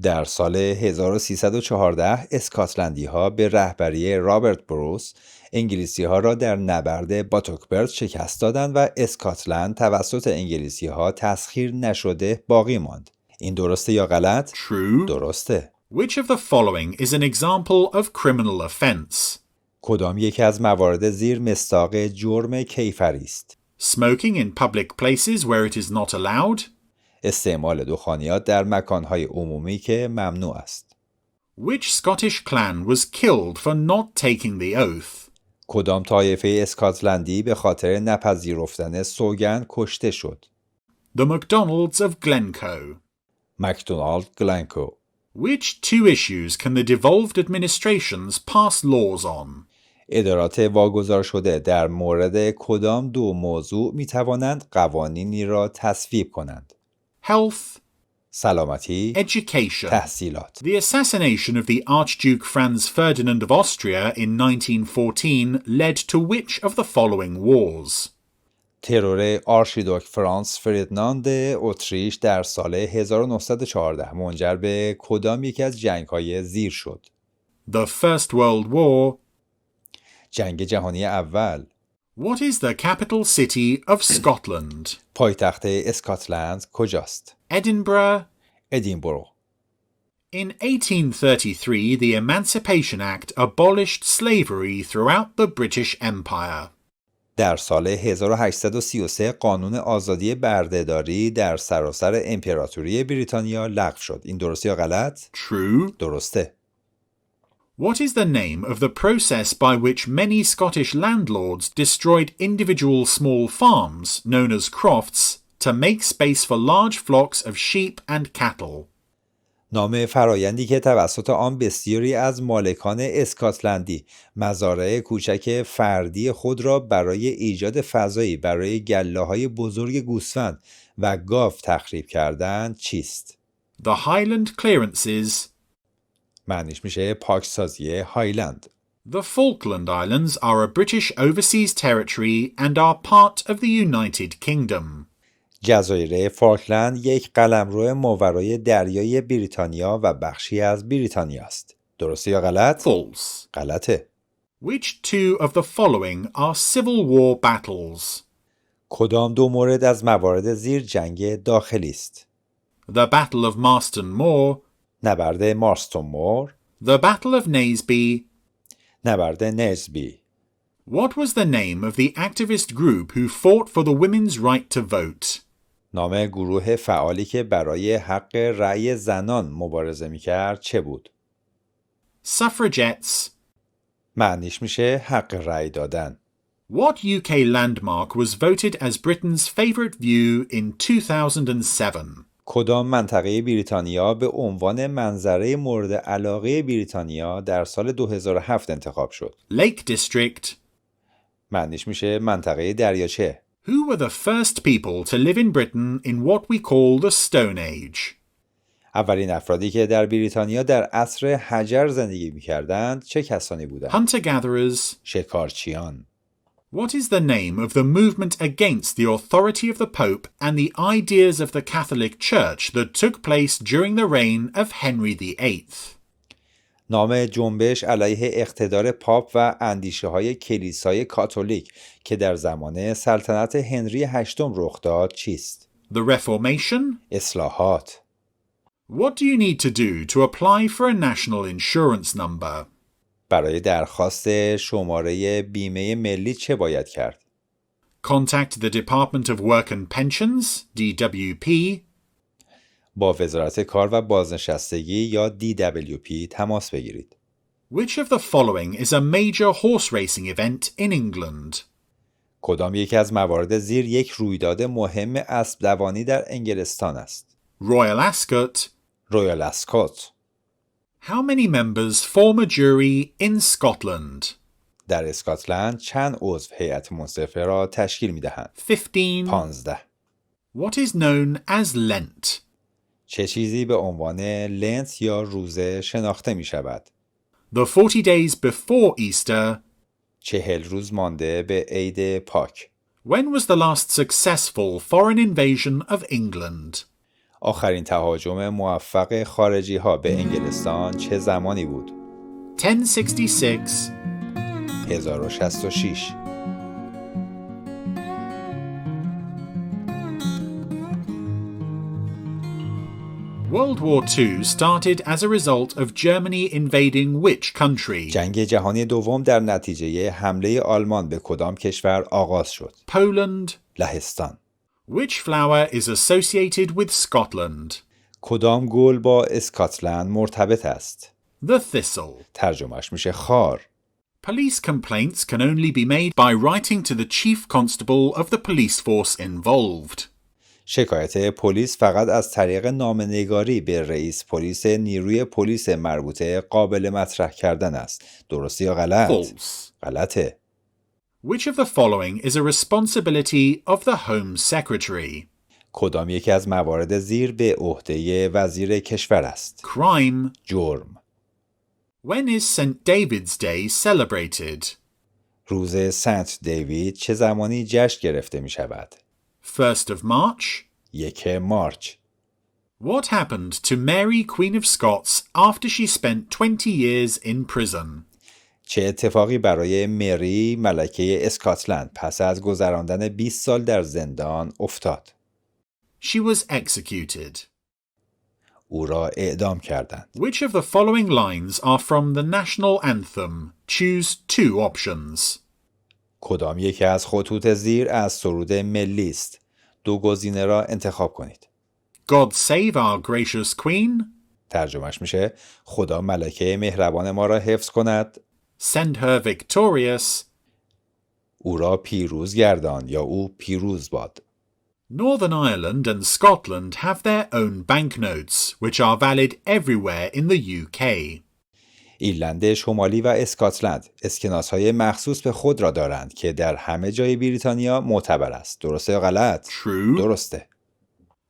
در سال 1314 اسکاتلندی ها به رهبری رابرت بروس انگلیسی ها را در نبرد باتوکبرد شکست دادند و اسکاتلند توسط انگلیسی ها تسخیر نشده باقی ماند. این درسته یا غلط؟ True. درسته. Which of the following is an example of criminal offence? کدام یکی از موارد زیر مصداق جرم کیفری است؟ Smoking in public places where it is not allowed? استعمال دخانیات در مکانهای عمومی که ممنوع است. Which Scottish clan was killed for not taking the oath? کدام طایفه اسکاتلندی به خاطر نپذیرفتن سوگند کشته شد؟ The MacDonalds of Glencoe. مکدونالد گلنکو. Which two issues can the devolved administrations pass laws on? ادارات واگذار شده در مورد کدام دو موضوع می توانند قوانینی را تصویب کنند؟ Health, سلامتی، education. تحصیلات. The assassination of the Archduke Franz Ferdinand of Austria in 1914 led to which of the following wars? ترور آرشیدوک فرانس فردیناند اتریش در سال 1914 منجر به کدام یکی از جنگ‌های زیر شد؟ The First World War. جنگ جهانی اول. What is the capital city of Scotland? پایتخت اسکاتلند کجاست؟ Edinburgh. ادینبرو. In 1833, the Emancipation Act abolished slavery throughout the British Empire. در سال 1833 قانون آزادی بردهداری در سراسر امپراتوری بریتانیا لغو شد. این درسته یا غلط؟ True. درسته. What is the name of the process by which many Scottish landlords destroyed individual small farms, known as crofts, to make space for large flocks of sheep and cattle? نام فرایندی که توسط آن بسیاری از مالکان اسکاتلندی مزارع کوچک فردی خود را برای ایجاد فضایی برای گله‌های بزرگ گوسفند و گاو تخریب کردند چیست؟ The Highland Clearances. معنیش میشه پاکسازی هایلند. The Falkland Islands are a British overseas territory and are part of the United Kingdom. جزایر فالکلند یک قلمرو ماورای دریای بریتانیا و بخشی از بریتانیا است. درسته یا غلط؟ False. غلطه. Which two of the following are civil war battles? کدام دو مورد از موارد زیر جنگ داخلی است؟ The Battle of Marston Moor. نبرد مارستون مور. The Battle of Naseby. نبرد نزبی. What was the name of the activist group who fought for the women's right to vote? نام گروه فعالی که برای حق رأی زنان مبارزه می‌کرد چه بود؟ Suffragettes. معنیش میشه حق رأی دادن. What UK landmark was voted as Britain's favourite view in 2007? کدام منطقه بریتانیا به عنوان منظره مورد علاقه بریتانیا در سال 2007 انتخاب شد؟ Lake District. معنیش میشه منطقه دریاچه. Who were the first people to live in Britain in what we call the Stone Age? اولین افرادی که در بریتانیا در عصر حجر زندگی می‌کردند چه کسانی بودند؟ Hunter-gatherers. شکارچیان. What is the name of the movement against the authority of the Pope and the ideas of the Catholic Church that took place during the reign of Henry VIII? نام جنبش علیه اقتدار پاپ و اندیشه‌های کلیسای کاتولیک که در زمان سلطنت هنری هشتم رخ داد چیست؟ The Reformation? اصلاحات. What do you need to do to apply for a national insurance number? برای درخواست شماره بیمه ملی چه باید کرد؟ Contact the Department of Work and Pensions, DWP. با وزارت کار و بازنشستگی یا DWP تماس بگیرید. Which of the following is a major horse racing event in England? کدام یکی از موارد زیر یک رویداد مهم اسب دوانی در انگلستان است؟ Royal Ascot. رویال اسکات. How many members form a jury in Scotland? در اسکاتلند چند عضو هیئت منصفه را تشکیل می‌دهند؟ 15. 15. What is known as Lent? چه چیزی به عنوان لنت یا روزه شناخته می شود؟ The 40 days before Easter. 40 روز مانده به عید پاک. When was the last successful foreign invasion of England? آخرین تهاجم موفق خارجی ها به انگلستان چه زمانی بود؟ 1066. 1066. World War II started as a result of Germany invading which country? جنگ جهانی دوم در نتیجه حمله آلمان به کدام کشور آغاز شد؟ Poland. لهستان. Which flower is associated with Scotland? کدام گل با اسکاتلند مرتبط است؟ The thistle. ترجمهش میشه خار. Police complaints can only be made by writing to the chief constable of the police force involved. شکایت پلیس فقط از طریق نامه‌نگاری به رئیس پلیس نیروی پلیس مربوطه قابل مطرح کردن است. درست یا غلط؟ False. غلطه. Which of the following is a responsibility of the Home Secretary? کدام یکی از موارد زیر به عهده وزیر کشور است؟ Crime. جرم. When is St. David's Day celebrated? روز سنت دیوید چه زمانی جشن گرفته می شود؟ 1st of March. 1 مارچ. What happened to Mary Queen of Scots after she spent 20 years in prison? چه اتفاقی برای مری ملکه اسکاتلند پس از گذراندن 20 سال در زندان افتاد؟ She was executed. او را اعدام کردند. Which of the following lines are from the national anthem? Choose 2 options. کدام یکی از خطوط زیر از سرود ملی است؟ 2 گزینه را انتخاب کنید. God save our gracious queen. ترجمهش میشه خدا ملکه مهربان ما را حفظ کند. Send her victorious. او را پیروز گردان یا او پیروز باد. Northern Ireland and Scotland have their own banknotes, which are valid everywhere in the UK. ایرلند شمالی و اسکاتلند اسکناس‌های مخصوص به خود را دارند که در همه جای بریتانیا معتبر است. درسته یا غلط؟ True. درسته.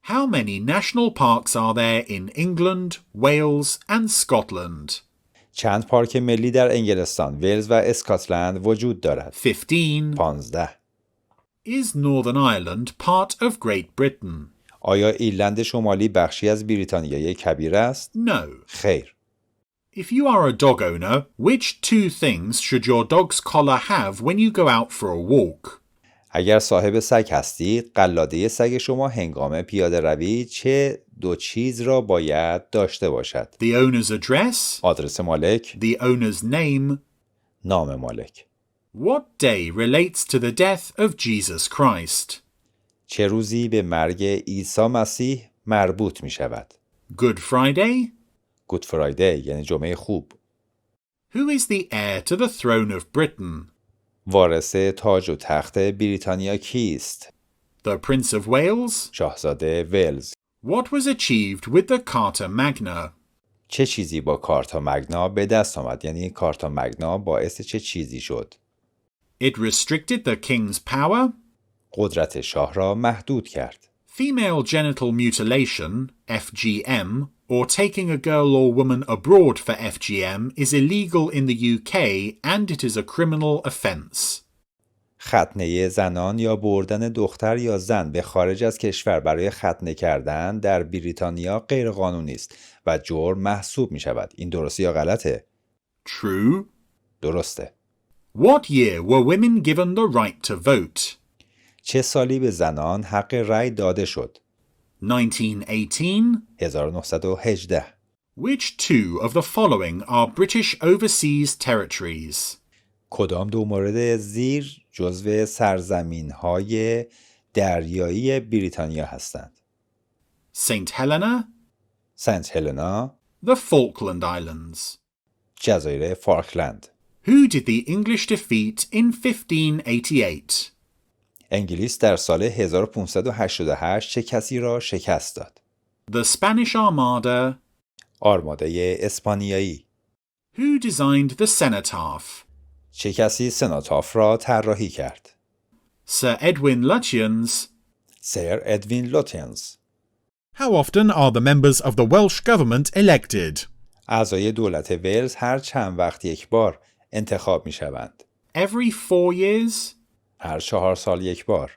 How many national parks are there in England, Wales and Scotland? چند پارک ملی در انگلستان، ولز و اسکاتلند وجود دارد؟ 15. 15. Is Northern Ireland part of Great Britain? آیا ایرلند شمالی بخشی از بریتانیای کبیر است؟ No. خیر. If you are a dog owner, which 2 things should your dog's collar have when you go out for a walk? اگر صاحب سگ هستید، قلاده سگ شما هنگام پیاده روی چه 2 چیز را باید داشته باشد؟ The owner's address, آدرس مالک، the owner's name. نام مالک. What day relates to the death of Jesus Christ? چه روزی به مرگ عیسی مسیح مربوط می شود؟ Good Friday? گود فرایدی یعنی جمعه خوب. Who is the heir to the throne of Britain? وارث تاج و تخت بریتانیا کیست؟ The Prince of Wales? شاهزاده ولز. What was achieved with the Carta Magna? چه چیزی با کارتا مگنا به دست آمد؟ یعنی کارتا مگنا باعث چه چیزی شد؟ It restricted the king's power. قدرت شاه را محدود کرد. Female genital mutilation, FGM, or taking a girl or woman abroad for FGM is illegal in the UK and it is a criminal offence. ختنه زنان یا بردن دختر یا زن به خارج از کشور برای ختنه کردن در بریتانیا غیرقانونی است و جرم محسوب می شود. این درسته یا غلطه؟ True. درسته. What year were women given the right to vote? چه سالی به زنان حق رأی داده شد؟ 1918. 1918. Which 2 of the following are British overseas territories? کدام 2 مورد زیر جزو سرزمین‌های دریایی بریتانیا هستند؟ St. Helena, سنت هلنا، the Falkland Islands. جزایر فالکلند. Who did the English defeat in 1588? انگلیس در سال 1588 چه کسی را شکست داد؟ The Spanish Armada. آرماده اسپانیایی. Who designed the cenotaph? چه کسی سناتاف را طراحی کرد؟ Sir Edwin Lutyens. سر ادوین لوتینز. How often are the members of the Welsh government elected? اعضای دولت ولز هر چند وقت یک بار انتخاب می شوند. Every 4 years? هر 4 سال یک بار.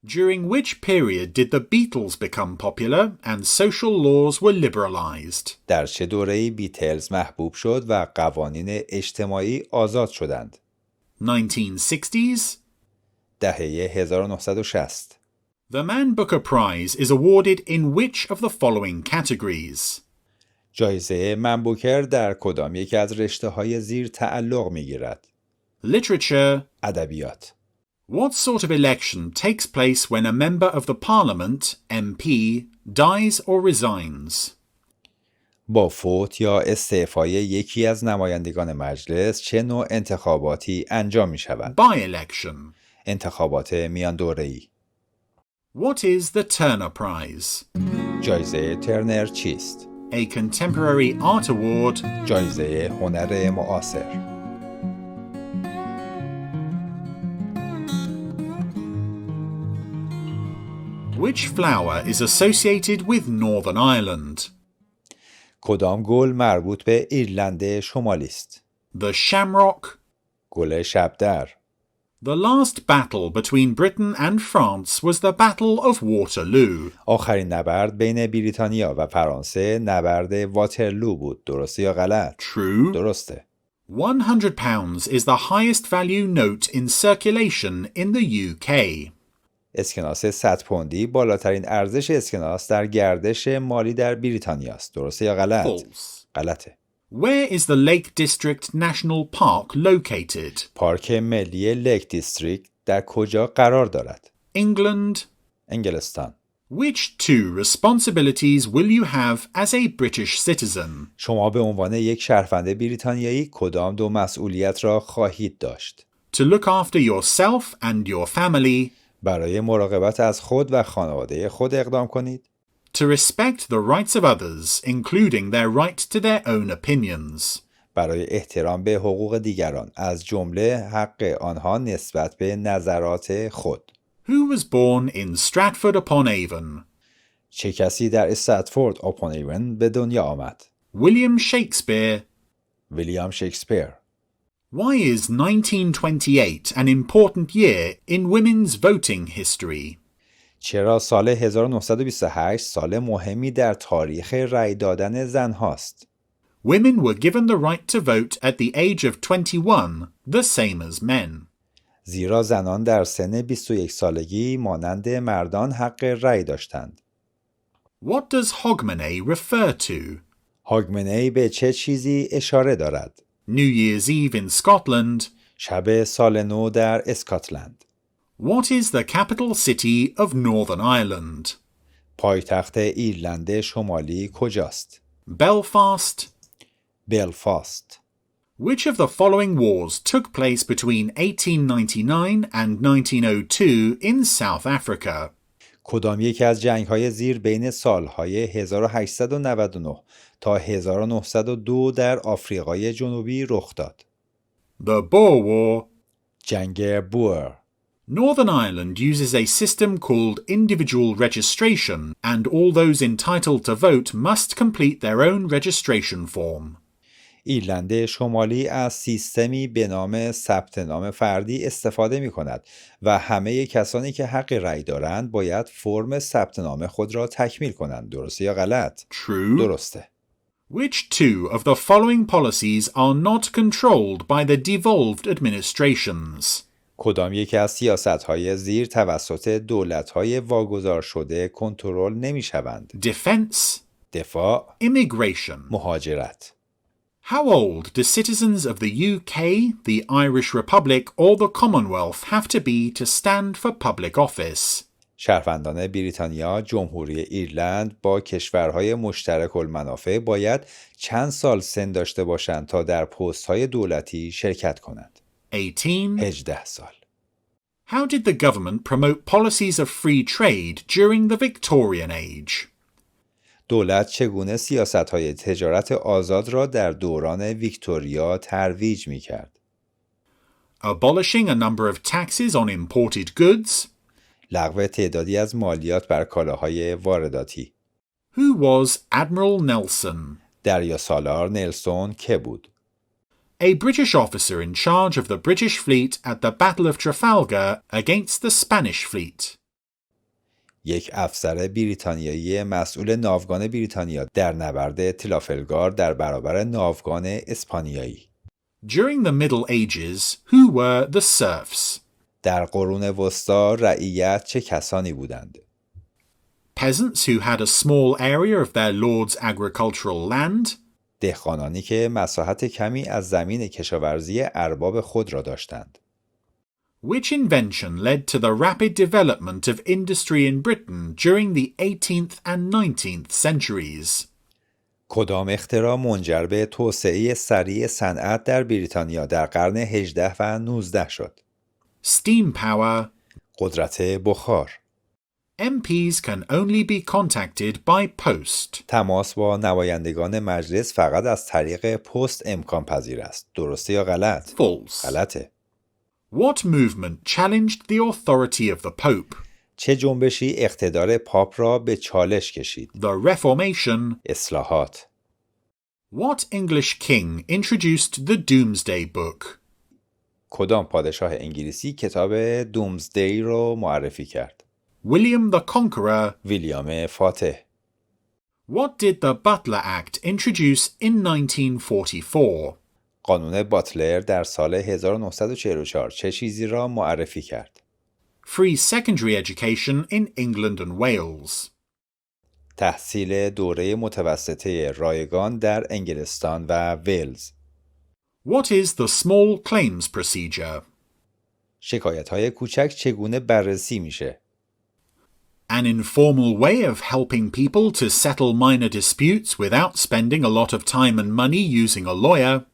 During which period did the Beatles become popular and social laws were liberalized? در چه دوره‌ای بیتلز محبوب شد و قوانین اجتماعی آزاد شدند؟ 1960s? دهه 1960. The Man Booker Prize is awarded in which of the following categories? جایزه من بوکر در کدام یک از رشته‌های زیر تعلق می‌گیرد؟ Literature. ادبیات. What sort of election takes place when a member of the Parliament, MP, dies or resigns? با فوت یا استعفای یکی از نمایندگان مجلس چه نوع انتخاباتی انجام می شود؟ By-election. انتخابات میان دوره‌ای. What is the Turner Prize? جایزه ترنر چیست؟ A contemporary art award. جایزه هنر معاصر. Which flower is associated with Northern Ireland? کدام گل مربوط به ایرلند شمالی است؟ The shamrock. گل شبدر. The last battle between Britain and France was the Battle of Waterloo. آخرین نبرد بین بریتانیا و فرانسه نبرد واترلو بود. درسته یا غلط؟ True. درسته. £100 is the highest value note in circulation in the UK. اسکناس 100 پوندی بالاترین ارزش اسکناس در گردش مالی در بریتانیا است. درسته یا غلط؟ False. غلطه. Where is the Lake District National Park located? پارک ملی لیک دیستریکت در کجا قرار دارد؟ England. انگلستان. Which two responsibilities will you have as a British citizen? شما به عنوان یک شهروند بریتانیایی کدام دو مسئولیت را خواهید داشت؟ To look after yourself and your family. برای مراقبت از خود و خانواده خود اقدام کنید. To respect the rights of others, including their right to their own opinions. برای احترام به حقوق دیگران از جمله حق آنها نسبت به نظرات خود. Who was born in Stratford-upon-Avon? چه کسی در استراتفورد آپون ایون به دنیا آمد؟ William Shakespeare. ویلیام شکسپیر. Why is 1928 an important year in women's voting history? چرا سال 1928 سال مهمی در تاریخ رأی دادن زن هاست؟ Women were given the right to vote at the age of 21, the same as men. زیرا زنان در سن 21 سالگی مانند مردان حق رأی داشتند. What does Hogmanay refer to? هاگمنی به چه چیزی اشاره دارد؟ New Year's Eve in Scotland. شب سال نو در اسکاتلند. What is the capital city of Northern Ireland? پایتخت ایرلند شمالی کجاست؟ Belfast. بلفاست. Which of the following wars took place between 1899 and 1902 in South Africa? کدام یکی از جنگ‌های زیر بین سال‌های 1899 تا 1902 در آفریقای جنوبی رخ داد؟ The Boer War. جنگ بور. Northern Ireland uses a system called individual registration, and all those entitled to vote must complete their own registration form. ایرلند شمالی از سیستمی به نام ثبت نام فردی استفاده می کند و همه کسانی که حق رأی دارند باید فرم ثبت نام خود را تکمیل کنند. درسته یا غلط؟ True. درسته. Which two of the following policies are not controlled by the devolved administrations? کدام یکی از سیاست‌های زیر توسط دولت‌های واگذار شده کنترل نمی‌شوند؟ Defense. دفاع. Immigration. مهاجرت. How old do citizens of the UK, the Irish Republic, or the Commonwealth have to be to stand for public office? شهروندان بریتانیا، جمهوری ایرلند با کشورهای مشترک المنافع باید چند سال سن داشته باشند تا در پست‌های دولتی شرکت کنند. 18. 18 سال. How did the government promote policies of free trade during the Victorian age? دولت چگونه سیاست‌های تجارت آزاد را در دوران ویکتوریا ترویج می‌کرد؟ Abolishing a number of taxes on imported goods. لغو تعدادی از مالیات بر کالاهای وارداتی. Who was Admiral Nelson? دریاسالار نلسون که بود؟ A British officer in charge of the British fleet at the Battle of Trafalgar against the Spanish fleet. یک افسر بریتانیایی مسئول ناوگان بریتانیا در نبرد ترافالگار در برابر ناوگان اسپانیایی. During the Middle Ages, who were the serfs? در قرون وسطا رعیت چه کسانی بودند؟ Peasants who had a small area of their lord's agricultural land. دهقانانی که مساحت کمی از زمین کشاورزی ارباب خود را داشتند. Which invention led to the rapid development of industry in Britain during the 18th and 19th centuries? کدام اختراع منجر به توسعه سریع صنعت در بریتانیا در قرن 18 و 19 شد؟ Steam power. قدرت بخار. MPs can only be contacted by post. تماس با نمایندگان مجلس فقط از طریق پست امکان پذیر است. درسته یا غلط؟ False. غلطه. What movement challenged the authority of the Pope? چه جنبشی اقتدار پاپ را به چالش کشید؟ The Reformation. اصلاحات. What English king introduced the Doomsday Book? کدام پادشاه انگلیسی کتاب دومزدی رو معرفی کرد؟ William the Conqueror. ویلیام فاتح. What did the Butler Act introduce in 1944? قانون باتلر در سال 1944 چه چیزی را معرفی کرد؟ Free secondary education in England and Wales. تحصیل دوره متوسطه رایگان در انگلستان و ولز. What is the small claims procedure? شکایت‌های کوچک چگونه بررسی میشه؟ An informal way of helping people to settle minor disputes without spending a lot of time and money using a lawyer.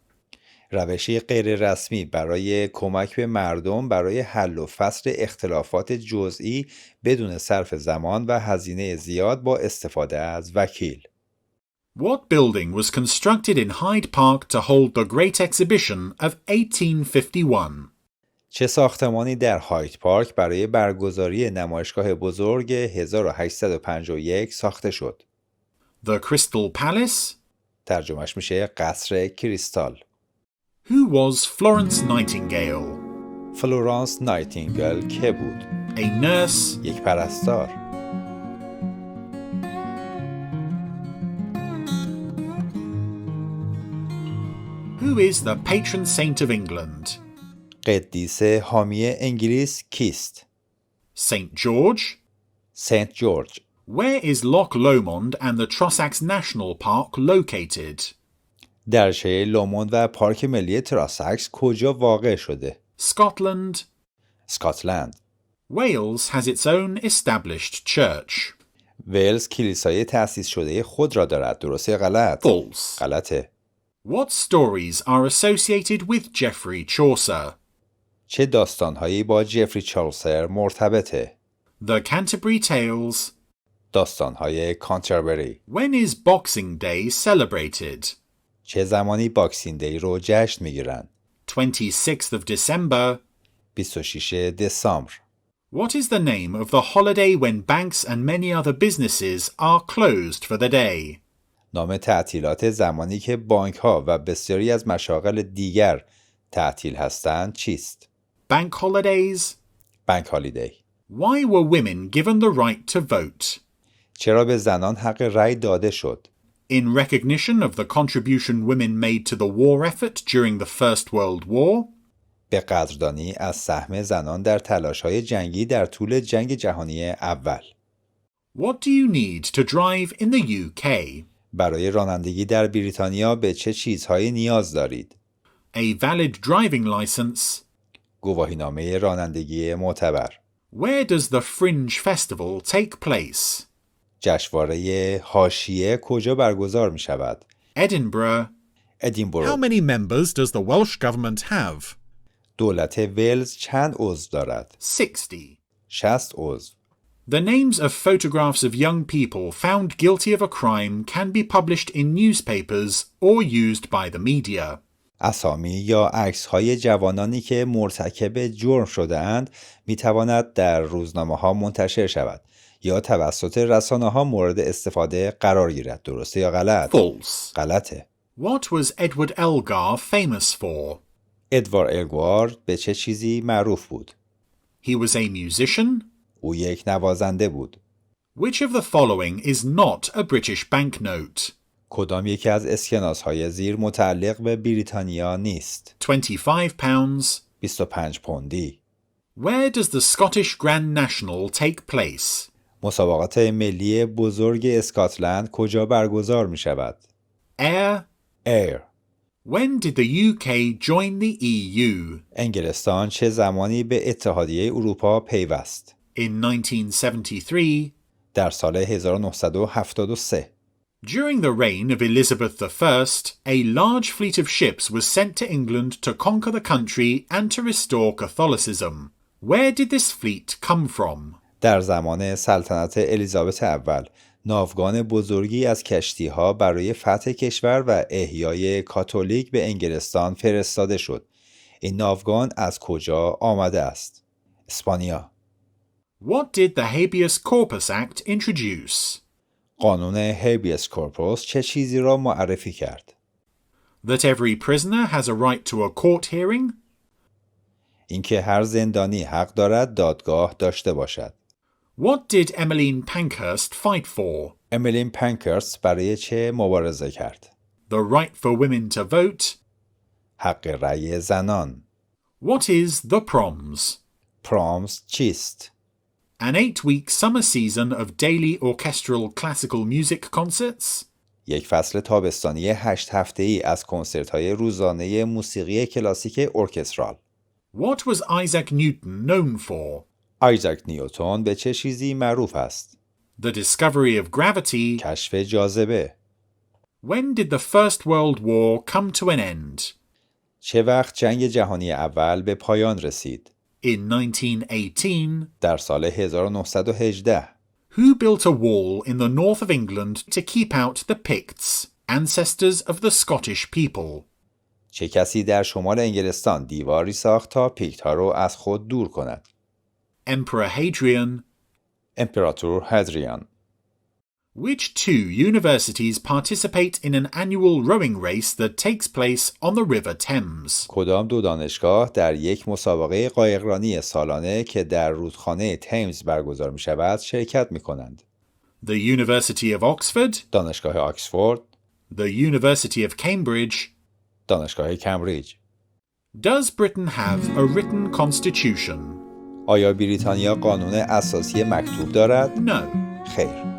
روشی غیر رسمی برای کمک به مردم برای حل و فصل اختلافات جزئی بدون صرف زمان و هزینه زیاد با استفاده از وکیل. What building was constructed in Hyde Park to hold the Great Exhibition of 1851? چه ساختمانی در هایت پارک برای برگزاری نمایشگاه بزرگ 1851 ساخته شد؟ The Crystal Palace. ترجمهش میشه قصر کریستال. Who was Florence Nightingale? فلورانس نایتینگل که بود؟ A nurse. یک پرستار. Who is the patron saint of England? قدیس حامی انگلیس کیست؟ St. George. سنت جورج. Where is Loch Lomond and the Trossachs National Park located? درشه لوموند و پارک ملی تراساکس کجا واقع شده؟ Scotland. اسکاتلند. Wales has its own established church. ولز کلیسای تأسیس شده خود را دارد. درسته یا غلط؟ False. غلطه. What stories are associated with Geoffrey Chaucer? چه داستانهایی با جفری چارلسر مرتبطه؟ The Canterbury Tales. داستانهای کانتربری. When is Boxing Day celebrated? چه زمانی باکسینگ دی رو جشن میگیرن؟ 26th of December. 26 دسامبر. What is the name of the holiday when banks and many other businesses are closed for the day? نام تعطیلات زمانی که بانک ها و بسیاری از مشاغل دیگر تعطیل هستند چیست؟ Bank holidays. بانک هالیدی. Why were women given the right to vote? چرا به زنان حق رأی داده شد؟ In recognition of the contribution women made to the war effort during the First World War. به قدردانی از سهم زنان در تلاش‌های جنگی در طول جنگ جهانی اول. What do you need to drive in the UK? برای رانندگی در بریتانیا به چه چیزهایی نیاز دارید؟ A valid driving license. گواهینامه رانندگی معتبر. Where does the Fringe Festival take place? جشنواره حاشیه کجا برگزار می شود؟ Edinburgh. How ادینبرو. many members does the Welsh government have? دولت ولز چند عضو دارد؟ 60. 60 عضو. The names of photographs of young people found guilty of a crime can be published in newspapers or used by the media. اسامی یا عکس‌های جوانانی که مرتکب جرم شده اند می تواند در روزنامه ها منتشر شود یا توسط رسانه ها مورد استفاده قرار گیرد. درسته یا غلط؟ False. غلطه. What was Edward Elgar famous for? ادوارد الگار به چه چیزی معروف بود؟ He was a musician. او یک نوازنده بود. Which of the following is not a British banknote? کدام یکی از اسکناس‌های زیر متعلق به بریتانیا نیست؟ 25 pounds. 25 پوندی. Where does the Scottish Grand National take place? مسابقات ملی بزرگ اسکاتلند کجا برگزار می شود؟ Ayr. ایر. When did the UK join the EU? انگلستان چه زمانی به اتحادیه اروپا پیوست؟ In 1973. در سال 1973. During the reign of Elizabeth I, a large fleet of ships was sent to England to conquer the country and to restore Catholicism. Where did this fleet come from? در زمان سلطنت الیزابت اول ناوگان بزرگی از کشتی‌ها برای فتح کشور و احیای کاتولیک به انگلستان فرستاده شد. این ناوگان از کجا آمده است؟ اسپانیا. What did the Habeas Corpus Act introduce? قانون هیبیس کورپوس چه چیزی را معرفی کرد؟ That every prisoner has a right to a court hearing? اینکه هر زندانی حق دارد دادگاه داشته باشد. What did Emmeline Pankhurst fight for? امیلین پنکرست برای چه مبارزه کرد؟ The right for women to vote? حق رأی زنان. What is the proms? پرامز چیست؟ An 8-week summer season of daily orchestral classical music concerts? یک فصل تابستانی 8 هفته‌ای از کنسرت‌های روزانه موسیقی کلاسیک ارکسترال. What was Isaac Newton known for? آیزاک نیوتن به چه چیزی معروف است؟ The discovery of gravity. کشف جاذبه. When did the First World War come to an end? چه وقت جنگ جهانی اول به پایان رسید؟ In 1918. در سال 1918. Who built a wall in the north of England to keep out the Picts, ancestors of the Scottish people? چه کسی در شمال انگلستان دیواری ساخت تا پیکت‌ها رو از خود دور کند؟ Emperor Hadrian. امپراتور هادریان. Which two universities participate in an annual rowing race that takes place on the River Thames? کدام دو دانشگاه در یک مسابقه قایقرانی سالانه که در رودخانه تیمز برگزار می شود شرکت می کنند؟ The University of Oxford. دانشگاه آکسفورد. The University of Cambridge. دانشگاه کمبریج. Does Britain have a written constitution? آیا بریتانیا قانون اساسی مکتوب دارد؟ No. خیر.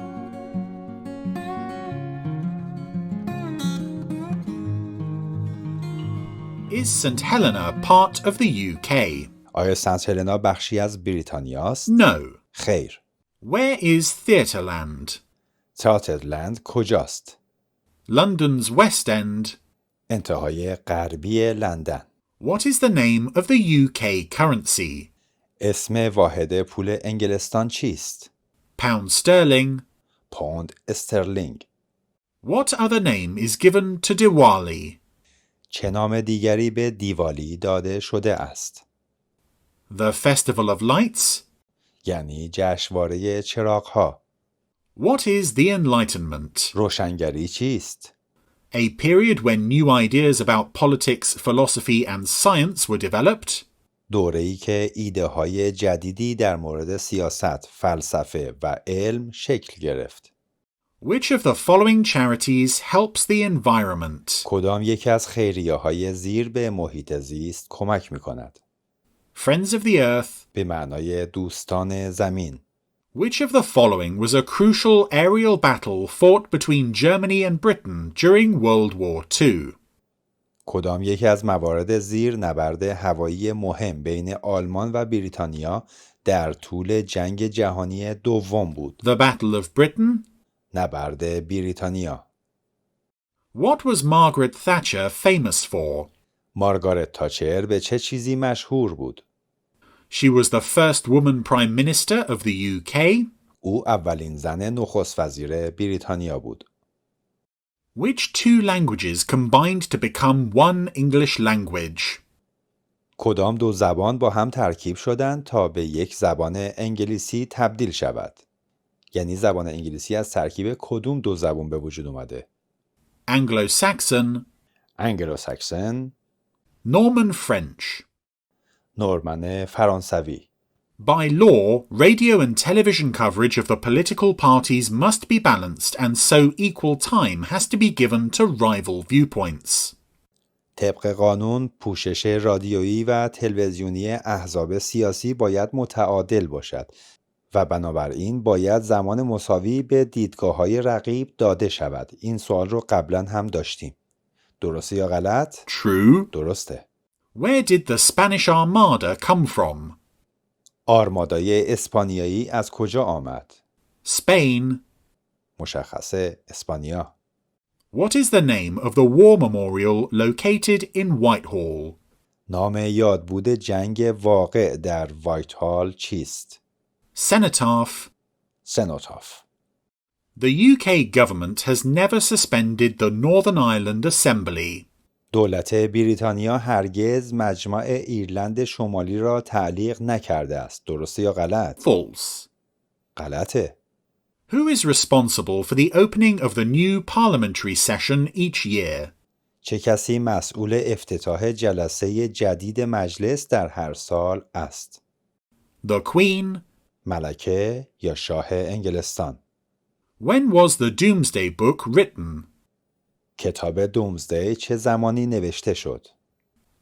Is St Helena part of the UK? آیا سنت هلنا بخشی از بریتانیاست؟ No. خیر. Where is Theatreland? تئاترلند کجاست؟ London's West End. انتهای غربی لندن. What is the name of the UK currency? اسم واحد پول انگلستان چیست؟ Pound sterling. پوند استرلینگ. What other name is given to Diwali? چه نام دیگری به دیوالی داده شده است؟ The Festival of Lights. یعنی جشنواره چراغ‌ها. What is the Enlightenment? روشنگری چیست؟ A period when new ideas about politics, philosophy and science were developed. دوره‌ای که ایده‌های جدیدی در مورد سیاست، فلسفه و علم شکل گرفت. Which of the following charities helps the environment? کدام یکی از خیریه‌های زیر به محیط زیست کمک می‌کند؟ Friends of the Earth. به معنای دوستان زمین. Which of the following was a crucial aerial battle fought between Germany and Britain during World War II? کدام یکی از موارد زیر نبرد هوایی مهم بین آلمان و بریتانیا در طول جنگ جهانی دوم بود. The Battle of Britain? نبرد بریتانیا. What was Margaret Thatcher famous for? مارگارت تاچر به چه چیزی مشهور بود؟ She was the first woman Prime Minister of the UK. او اولین زن نخست وزیر بریتانیا بود. Which two languages combined to become one English language? کدام دو زبان با هم ترکیب شدند تا به یک زبان انگلیسی تبدیل شود؟ یعنی زبان انگلیسی از ترکیب کدوم دو زبان به وجود اومده؟ Anglo-Saxon, انگلوساکسن، Norman French. نورمن فرانسوی. By law, radio and television coverage of the political parties must be balanced, and so equal time has to be given to rival viewpoints. طبق قانون پوشش رادیویی و تلویزیونی احزاب سیاسی باید متعادل باشد و بنابراین باید زمان مساوی به دیدگاه‌های رقیب داده شود. این سوال رو قبلا هم داشتیم. درسته یا غلط؟ True. درسته. Where did the Spanish Armada come from? آرمادای اسپانیایی از کجا آمد؟ Spain. مشخصه اسپانیا. What is the name of the war memorial located in Whitehall? نام یادبود جنگ واقع در وایت هال چیست؟ Cenotaph. سنوتاف. The UK government has never suspended the Northern Ireland Assembly. دولت بریتانیا هرگز مجمع ایرلند شمالی را تعلیق نکرده است. درسته یا غلط؟ False. غلطه. Who is responsible for the opening of the new parliamentary session each year? چه کسی مسئول افتتاح جلسه جدید مجلس در هر سال است؟ The Queen. ملکه یا شاه انگلستان. When was the Doomsday Book written? کتاب دومزدی چه زمانی نوشته شد؟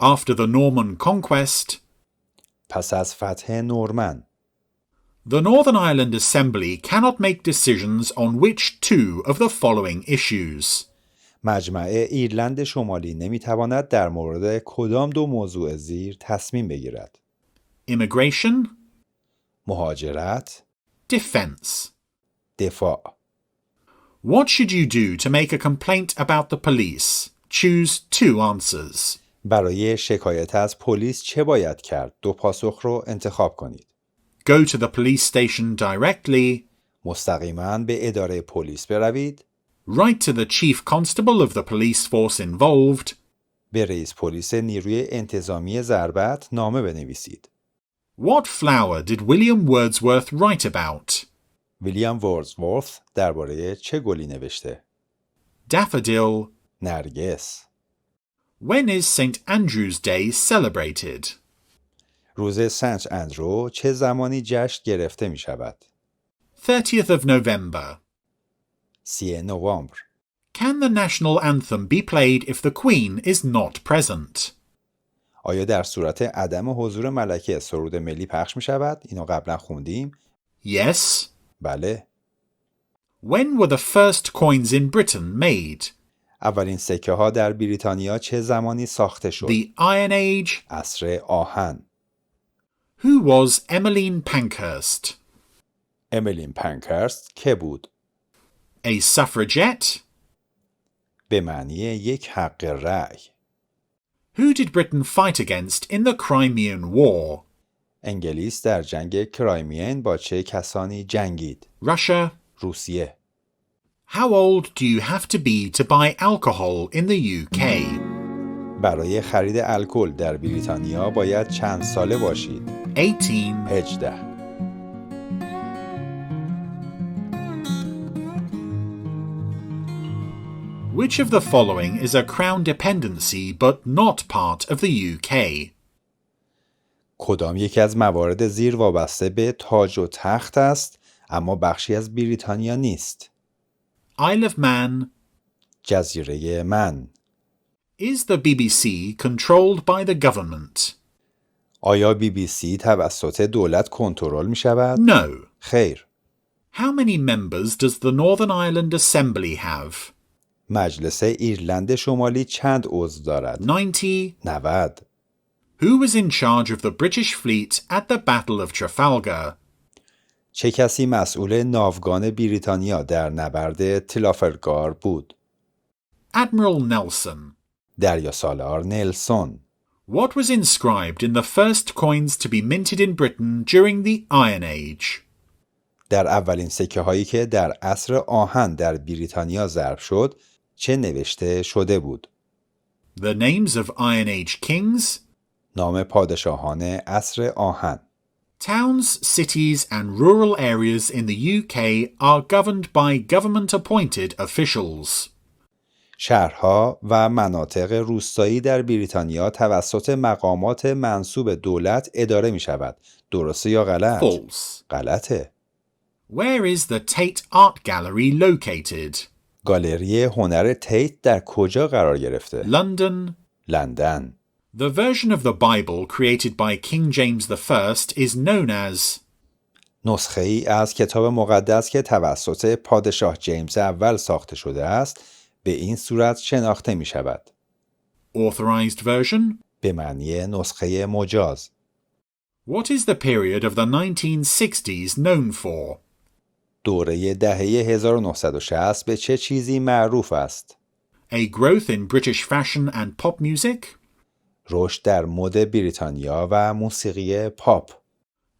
After the Norman Conquest. پس از فتح نورمن. The Northern Ireland Assembly cannot make decisions on which two of the following issues. مجمع ایرلند شمالی نمیتواند در مورد کدام دو موضوع زیر تصمیم بگیرد؟ Immigration. مهاجرت، Defense. دفاع. What should you do to make a complaint about the police? Choose two answers. برای شکایت از پلیس چه باید کرد؟ دو پاسخ رو انتخاب کنید. Go to the police station directly. مستقیما به اداره پلیس بروید. Write to the chief constable of the police force involved. به رئیس پلیس نیروی انتظامی ضربت نامه بنویسید. What flower did William Wordsworth write about? ویلیام وردزورث درباره چه گلی نوشته؟ Daffodil. نرگس. When is St. Andrew's Day celebrated? روز سنت اندرو چه زمانی جشن گرفته می شود؟ 30th of November. 30 نوامبر. Can the national anthem be played if the Queen is not present? آیا در صورت عدم حضور ملکه سرود ملی پخش می شود؟ اینو قبلا خوندیم. Yes. بله. When were the first coins in Britain made? اولین سکه ها در بریتانیا چه زمانی ساخته شد؟ The Iron Age. عصر آهن. Who was Emmeline Pankhurst? امیلین پنکرست که بود؟ A suffragette. به معنی یک حق رأی. Who did Britain fight against in the Crimean War? انگلیس در جنگ کرایمین با چه کسانی جنگید؟ Russia. روسیه. How old do you have to be to buy alcohol in the UK? برای خرید الکل در بریتانیا باید چند ساله باشید؟ 18. 18. Which of the following is a crown dependency but not part of the UK? کدام یکی از موارد زیر وابسته به تاج و تخت است اما بخشی از بریتانیا نیست؟ Isle of Man. جزیره من. Is the BBC controlled by the government? آیا BBC توسط دولت کنترل می شود؟ No. خیر. How many members does the Northern Ireland Assembly have? مجلس ایرلند شمالی چند عضو دارد؟ 90. 90. Who was in charge of the British fleet at the Battle of Trafalgar? چه کسی مسئول ناوگان بریتانیا در نبرد ترافالگار بود؟ Admiral Nelson. دریاسالار نلسون. What was inscribed in the first coins to be minted in Britain during the Iron Age? در اولین سکه هایی که در عصر آهن در بریتانیا ضرب شد چه نوشته شده بود؟ The names of Iron Age kings, نام پادشاهان عصر آهن. towns, cities and rural areas in the UK are governed by government-appointed officials. شهرها و مناطق روستایی در بریتانیا توسط مقامات منصوب دولت اداره می شود. درسته یا غلط؟ False. غلطه. Where is the Tate Art Gallery located? گالری هنر تیت در کجا قرار گرفته؟ London. لندن. The version of the Bible created by King James I is known as نسخه ای از کتاب مقدس که توسط پادشاه جیمز اول ساخته شده است به این صورت شناخته می شود. Authorized Version. به معنی نسخه مجاز. What is the period of the 1960s known for? دوره دهه 1960 به چه چیزی معروف است؟ A growth in British fashion and pop music? رشد در مد بریتانیا و موسیقی پاپ.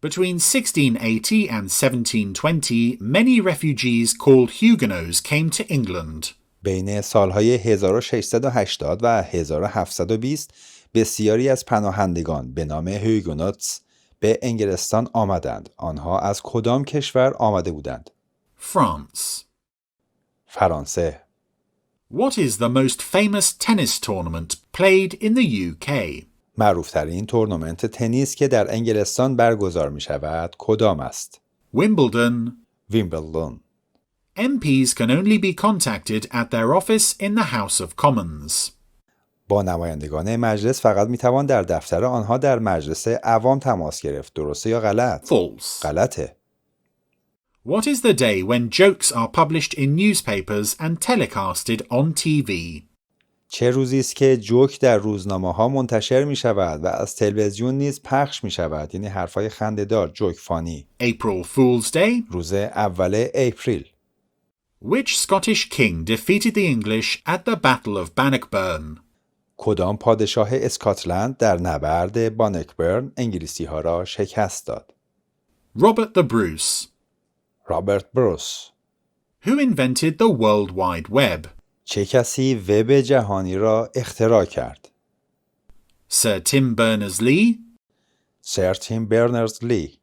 Between 1680 and 1720, many refugees called Huguenots came to England. بین سالهای 1680 و 1720 بسیاری از پناهندگان به نام هیوگنوتس به انگلستان آمدند. آنها از کدام کشور آمده بودند؟ France. فرانسه. What is the most famous tennis tournament played in the UK? معروفترین تورنمنت تنیس که در انگلستان برگزار می شود کدام است؟ Wimbledon. ویمبلدون. MPs can only be contacted at their office in the House of Commons. با نمایندگان مجلس فقط می توان در دفتر آنها در مجلس عوام تماس گرفت. درسته یا غلط؟ False. غلطه. What is the day when jokes are published in newspapers and telecasted on TV? چه روزی است که جوک در روزنامه‌ها منتشر می شود و از تلویزیون نیز پخش می شود، یعنی حرفای خنده‌دار، جوک فانی؟ April Fool's Day. روز اول اپریل. Which Scottish king defeated the English at the Battle of Bannockburn? کدام پادشاه اسکاتلند در نبرد بانکبرن انگلیسی ها را شکست داد؟ Robert the Bruce. رابرت بروس. Who invented the World Wide Web? چه کسی وب جهانی را اختراع کرد؟ Sir Tim Berners-Lee. سر تیم برنرز-لی.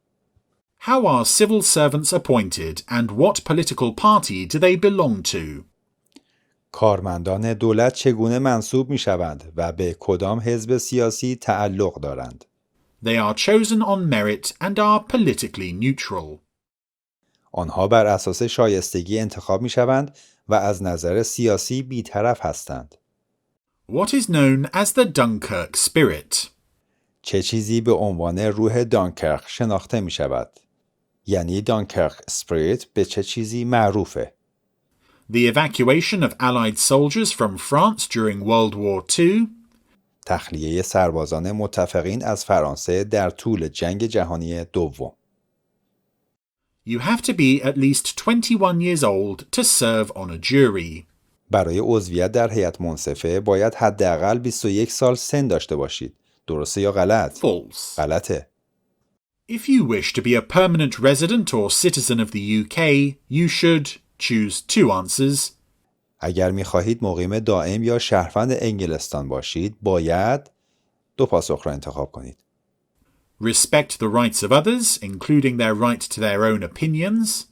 How are civil servants appointed and what political party do they belong to? کارمندان دولت چگونه منصوب می شوند و به کدام حزب سیاسی تعلق دارند؟ They are chosen on merit and are politically neutral. آنها بر اساس شایستگی انتخاب می شوند و از نظر سیاسی بی‌طرف هستند. What is known as the Dunkirk spirit? چه چیزی به عنوان روح دانکرک شناخته می شود؟ یعنی دانکرک اسپریت به چه چیزی معروفه؟ The evacuation of Allied soldiers from France during World War II. تخلیه سربازان متفقین از فرانسه در طول جنگ جهانی دوم. You have to be at least 21 years old to serve on a jury. برای عضویت در هیئت منصفه باید حداقل 21 سال سن داشته باشید. درسته یا غلط؟ False. غلطه. If you wish to be a permanent resident or citizen of the UK, you should choose two answers. اگر می‌خواهید مقیم دائم یا شهروند انگلستان باشید، باید دو پاسخ را انتخاب کنید. Respect the rights of others, including their right to their own opinions.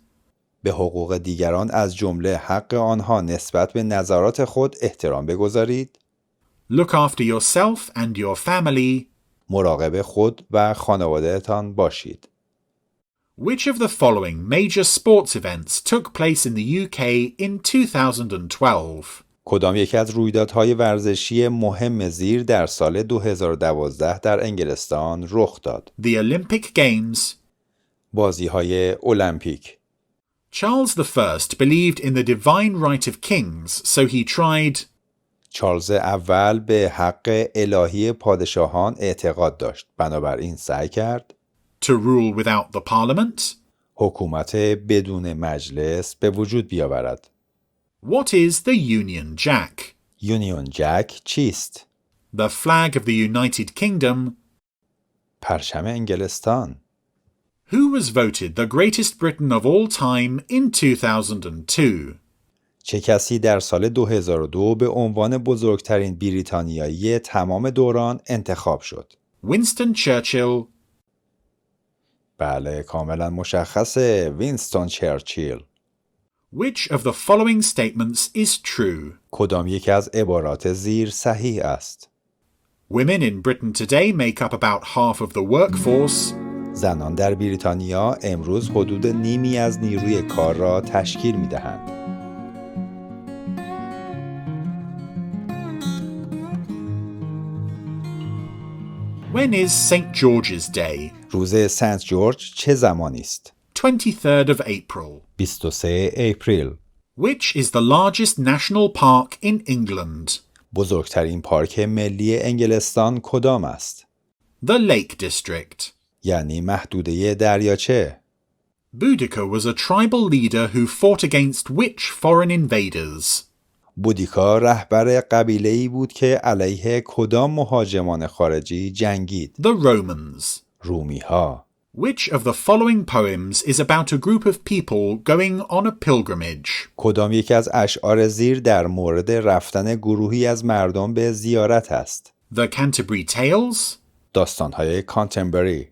به حقوق دیگران از جمله حق آنها نسبت به نظرات خود احترام بگذارید. Look after yourself and your family. مراقب خود و خانواده‌تان باشید. Which of the following major sports events took place in the UK in 2012? کدام یکی از رویدادهای ورزشی مهم زیر در سال 2012 در انگلستان رخ داد؟ The Olympic Games. بازی‌های المپیک. Charles I believed in the divine right of kings, so he tried. چارلز اول به حق الهی پادشاهان اعتقاد داشت. بنابراین سعی کرد to rule without the parliament. حکومت بدون مجلس به وجود بیاورد. What is the Union Jack? یونیون جک چیست؟ The flag of the United Kingdom. پرچم انگلستان. Who was voted the greatest Briton of all time in 2002? چه کسی در سال 2002 به عنوان بزرگترین بریتانیایی تمام دوران انتخاب شد؟ Winston Churchill. بله، کاملا مشخصه. وینستون چرچیل. Which of the following statements is true? کدام یکی از عبارات زیر صحیح است؟ Women in Britain today make up about half of the workforce. زنان در بریتانیا امروز حدود نیمی از نیروی کار را تشکیل می‌دهند. When is St. George's Day? روز سنت جورج چه زمانی است؟ 23rd of April. 23 اپریل. Which is the largest national park in England? بزرگترین پارک ملی انگلستان کدام است؟ The Lake District. یعنی محدوده دریاچه. Boudica was a tribal leader who fought against which foreign invaders? بودیکا رهبر قبیله‌ای بود که علیه کدام مهاجمان خارجی جنگید؟ The Romans. رومی‌ها. Which of the following poems is about a group of people going on a pilgrimage? کدام یک از اشعار زیر در مورد رفتن گروهی از مردم به زیارت است؟ The Canterbury Tales. داستان‌های کانتربری.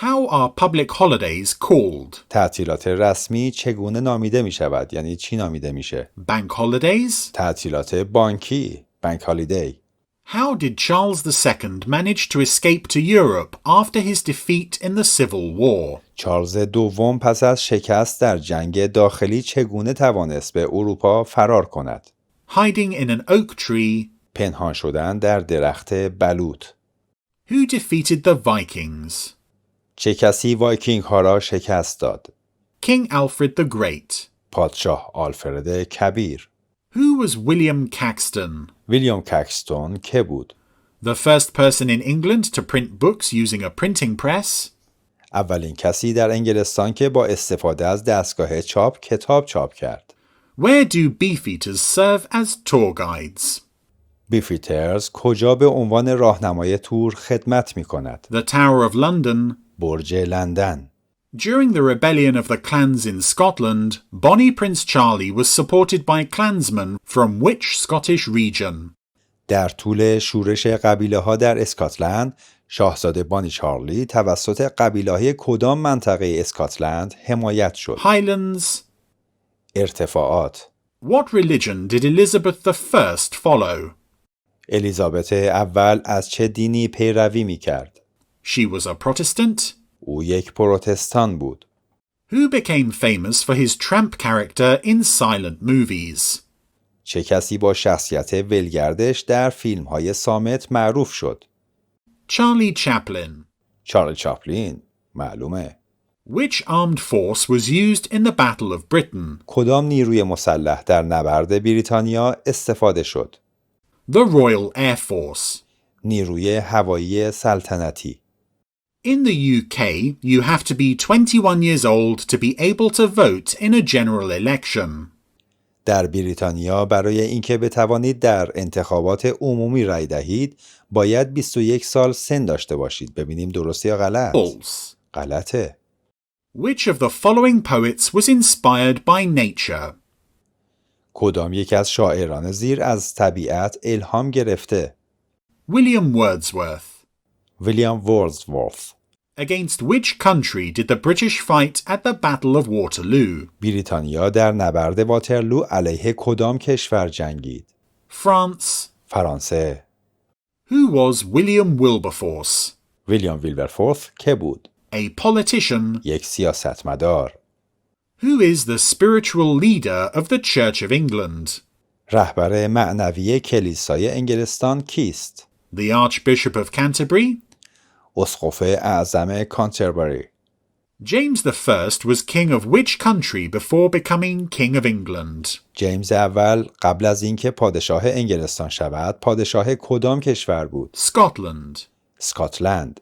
How are public holidays called? تعطیلات رسمی چگونه نامیده می شود؟ یعنی چی نامیده میشه؟ Bank holidays. تعطیلات بانکی. بانک هالیدی. How did Charles II manage to escape to Europe after his defeat in the Civil War? چارلز دوم پس از شکست در جنگ داخلی چگونه توانست به اروپا فرار کند؟ Hiding in an oak tree. پنهان شدن در درخت بلوط. Who defeated the Vikings? چه کسی وایکینگ ها را شکست داد؟ King Alfred the Great. پادشاه آلفرد کبیر. Who was William Caxton? ویلیام ککستون که بود؟ The first person in England to print books using a printing press. اولین کسی در انگلستان که با استفاده از دستگاه چاپ کتاب چاپ کرد. Where do beefeaters serve as tour guides? بیفیترز کجا به عنوان راهنمای تور خدمت می کند؟ The Tower of London. برج لندن. During the rebellion of the clans in Scotland, Bonnie Prince Charlie was supported by clansmen from which Scottish region? در طول شورش قبیله ها در اسکاتلند، شاهزاده بانی چارلی توسط قبیله های کدام منطقه اسکاتلند حمایت شد؟ Highlands. ارتفاعات. What religion did Elizabeth I follow? الیزابت اول از چه دینی پیروی می کرد؟ She was a Protestant. او یک پروتستان بود. Who became famous for his tramp character in silent movies? چه کسی با شخصیت ولگردش در فیلم های صامت معروف شد؟ Charlie Chaplin. چارلی چاپلین. معلومه. Which armed force was used in the Battle of Britain? کدام نیروی مسلح در نبرد بریتانیا استفاده شد؟ The Royal Air Force. نیروی هوایی سلطنتی. In the UK, you have to be 21 years old to be able to vote in a general election. در بریتانیا برای اینکه بتوانید در انتخابات عمومی رای دهید، باید 21 سال سن داشته باشید. ببینیم درسته یا غلط؟ False. غلطه. Which of the following poets was inspired by nature? کدام یک از شاعران زیر از طبیعت الهام گرفته؟ William Wordsworth. ویلیام ورdsورث. Against which country did the British fight at the Battle of Waterloo? بریتانیا در نبرد واترلو علیه کدام کشور جنگید؟ France. فرانسه. Who was William Wilberforce? ویلیام ویلبرفورث که بود؟ A politician. یک سیاستمدار. Who is the spiritual leader of the Church of England? رهبر معنوی کلیسای انگلستان کیست؟ The Archbishop of Canterbury. اسقف اعظم کانتربری. James I was king of which country before becoming king of England? جیمز اول قبل از اینکه پادشاه انگلستان شود پادشاه کدام کشور بود؟ Scotland. اسکاتلند.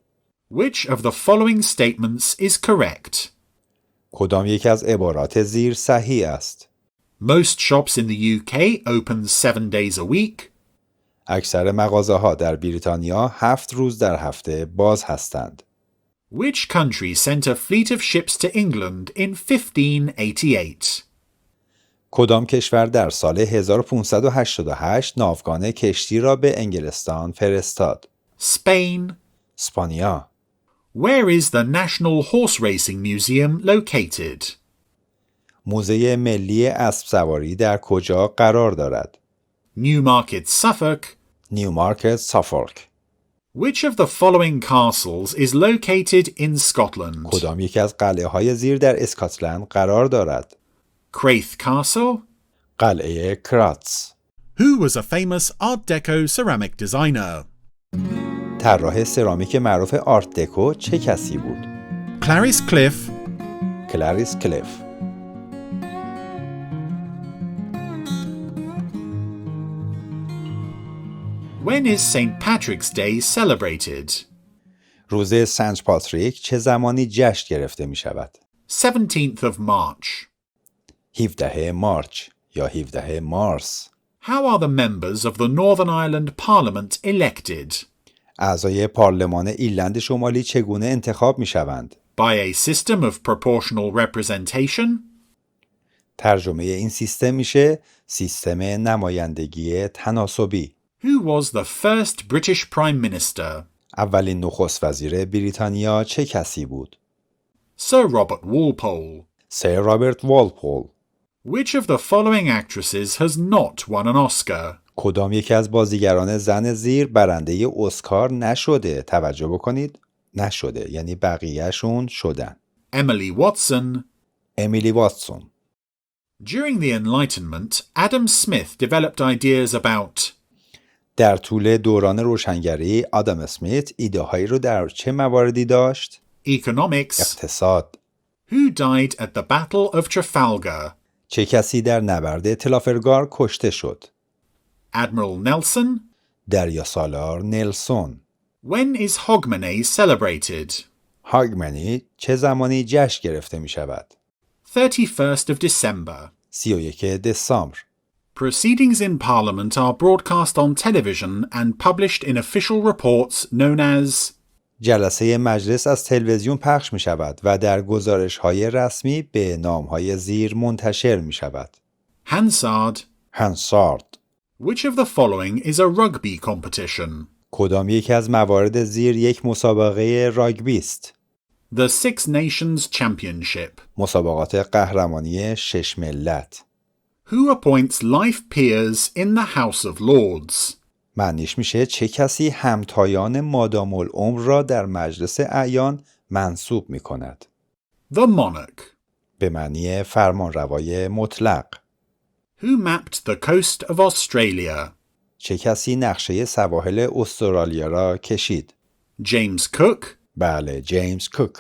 Which of the following statements is correct? کدام یک از عبارات زیر صحیح است؟ Most shops in the UK open 7 days a week. اکثر مغازه‌ها در بریتانیا 7 روز در هفته باز هستند. Which country sent a fleet of ships to England in 1588? کدام کشور در سال 1588 ناوگان کشتی را به انگلستان فرستاد؟ Spain. اسپانیا. Where is the National Horse Racing Museum located? موزه ملی اسب سواری در کجا قرار دارد؟ Newmarket, Suffolk. نیومارکت، سافولک. Which of the following castles is located in Scotland? کدام یک از قلعه های زیر در اسکاتلند قرار دارد؟ Craith Castle. قلعه کراتس. Who was a famous Art Deco ceramic designer? طراح سرامیک معروف آرت دکو چه کسی بود؟ Clarice Cliff. کلاریس کلیف. When is St. Patrick's Day celebrated? روز سنت پاتریک چه زمانی جشن گرفته می شود؟ 17th of March. 17 مارچ یا 17 مارس. How are the members of the Northern Ireland Parliament elected? اعضای پارلمان ایرلند شمالی چگونه انتخاب می شوند؟ By a system of proportional representation? ترجمه این سیستم میشه سیستم نمایندگی تناسبی. Who was the first British Prime Minister? اولین نخست وزیر بریتانیا چه کسی بود؟ Sir Robert Walpole. سر رابرت والپول. Which of the following actresses has not won an Oscar? کدام یکی از بازیگران زن زیر برنده اسکار نشده؟ توجه بکنید، نشده یعنی بقیهشون شدن. Emily Watson. امیلی واتسون. During the Enlightenment, Adam Smith developed ideas about در طول دوران روشنگری آدم اسمیت ایده هایی رو در چه مواردی داشت؟ economics. اقتصاد. Who died at the Battle of Trafalgar? چه کسی در نبرد تلافرگار کشته شد؟ Admiral Nelson. دریاسالار نلسون. When is Hogmanay celebrated? هاگمنی چه زمانی جشن گرفته می شود؟ 31st of December. 31 دسامبر. Proceedings in Parliament are broadcast on television and published in official reports known as جلسه مجلس از تلویزیون پخش می شود و در گزارش های رسمی به نام های زیر منتشر می شود. Hansard. هنسارد. Which of the following is a rugby competition? کدام یکی از موارد زیر یک مسابقه راگبی است؟ The Six Nations Championship. مسابقات قهرمانی 6 ملت. Who appoints life peers in the House of Lords? معنیش میشه چه کسی همتایان مادام العمر را در مجلس اعیان منصوب می کند؟ The monarch. به معنی فرمانروای مطلق. Who mapped the coast of Australia? چه کسی نقشه سواحل استرالیا را کشید؟ James Cook. بله، جیمز کوک.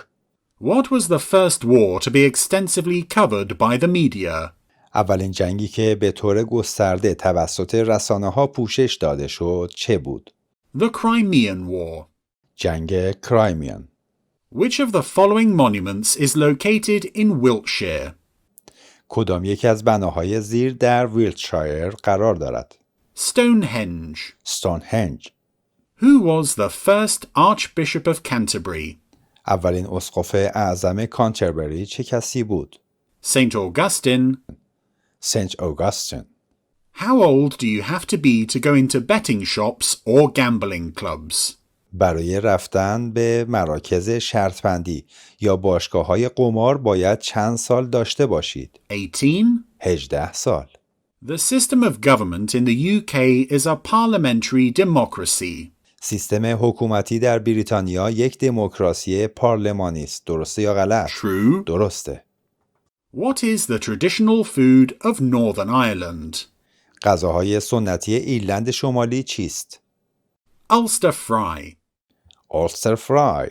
What was the first war to be extensively covered by the media? اولین جنگی که به طور گسترده توسط رسانه‌ها پوشش داده شد چه بود؟ The Crimean War. جنگ کرایمیان. Which of the following monuments is located in Wiltshire? کدام یکی از بناهای زیر در ویلتشایر قرار دارد؟ Stonehenge. ستونهنج. Who was the first Archbishop of Canterbury? اولین اسقف اعظم کانتربری چه کسی بود؟ St. Augustine. سنت اوگاستین. How old do you have to be to go into betting shops or gambling clubs? برای رفتن به مراکز شرطبندی یا باشگاه‌های قمار باید چند سال داشته باشید؟ 18. 18 سال. The system of government in the UK is a parliamentary democracy. سیستم حکومتی در بریتانیا یک دموکراسی پارلمانی است. درسته یا غلط؟ True. درسته. What is the traditional food of Northern Ireland? غذاهای سنتی ایرلند شمالی چیست؟ Ulster fry. اولستر فرای.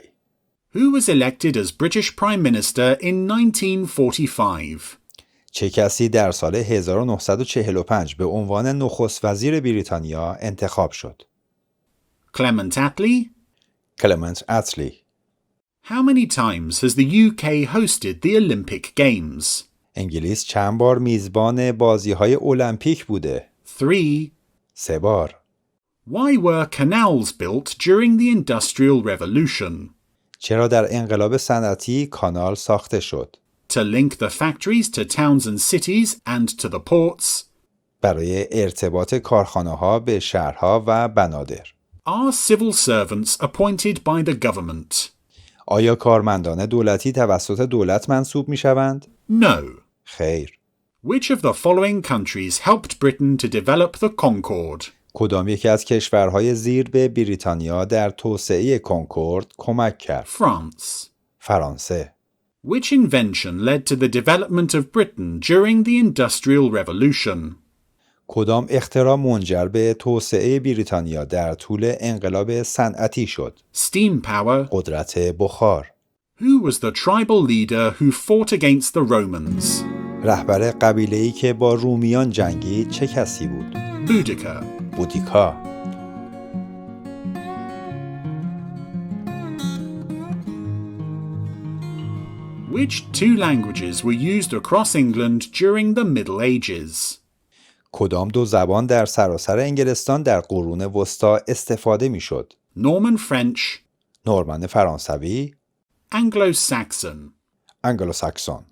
Who was elected as British Prime Minister in 1945? چه کسی در سال 1945 به عنوان نخست وزیر بریتانیا انتخاب شد؟ Clement Attlee? کلمنت اتلی. How many times has the UK hosted the Olympic Games? انگلیس چند بار میزبان بازی‌های المپیک بوده؟ 3. 3 بار. Why were canals built during the Industrial Revolution? چرا در انقلاب صنعتی کانال ساخته شد؟ To link the factories to towns and cities and to the ports. برای ارتباط کارخانه‌ها به شهرها و بنادر. Are civil servants appointed by the government? آیا کارمندان دولتی توسط دولت منصوب می‌شوند؟ No. خیر. Which of the following countries helped Britain to develop the Concorde? کدام یکی از کشورهای زیر به بریتانیا در توسعه کنکورد کمک کرد؟ France. فرانسه. Which invention led to the development of Britain during the Industrial Revolution? کدام اختراع منجر به توسعه بریتانیا در طول انقلاب صنعتی شد؟ Steam power. قدرت بخار. Who was the tribal leader who fought against the Romans? رهبر قبیله‌ای که با رومیان جنگید چه کسی بود؟ Boudica. بودیکا. Which two languages were used across England during the Middle Ages? کدام دو زبان در سراسر انگلستان در قرون وسطا استفاده میشد؟ Norman French, نورمن فرانسوی، Anglo-Saxon. انگلوساکسون.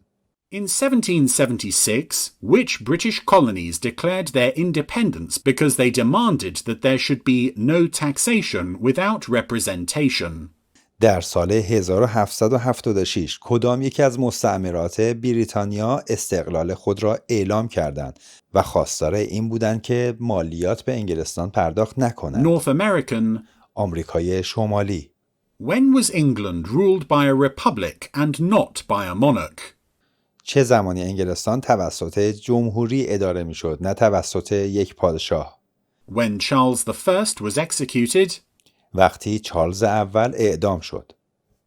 In 1776, which British colonies declared their independence because they demanded that there should be no taxation without representation? در سال 1776 کدام یکی از مستعمرات بریتانیا استقلال خود را اعلام کردند و خواستار این بودند که مالیات به انگلستان پرداخت نکنند؟ North American. آمریکای شمالی. When was England ruled by a republic and not by a monarch? چه زمانی انگلستان توسط جمهوری اداره میشد نه توسط یک پادشاه؟ When Charles I was executed? وقتی چارلز اول اعدام شد.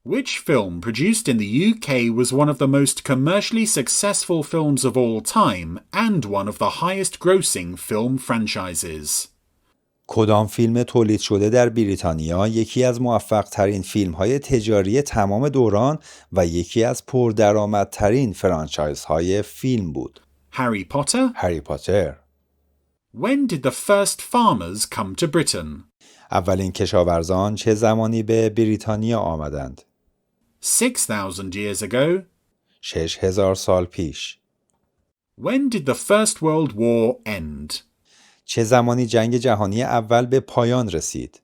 Which film produced in the UK was one of the most commercially successful films of all time and one of the highest grossing film franchises? کدام فیلم تولید شده در بریتانیا یکی از موفق ترین فیلم های تجاری تمام دوران و یکی از پردرآمدترین فرانچایز های فیلم بود؟ Harry Potter? هری پاتر. When did the first farmers come to Britain? اولین کشاورزان چه زمانی به بریتانیا آمدند؟ 6,000 years ago. 6000 سال پیش. When did the First World War end? چه زمانی جنگ جهانی اول به پایان رسید؟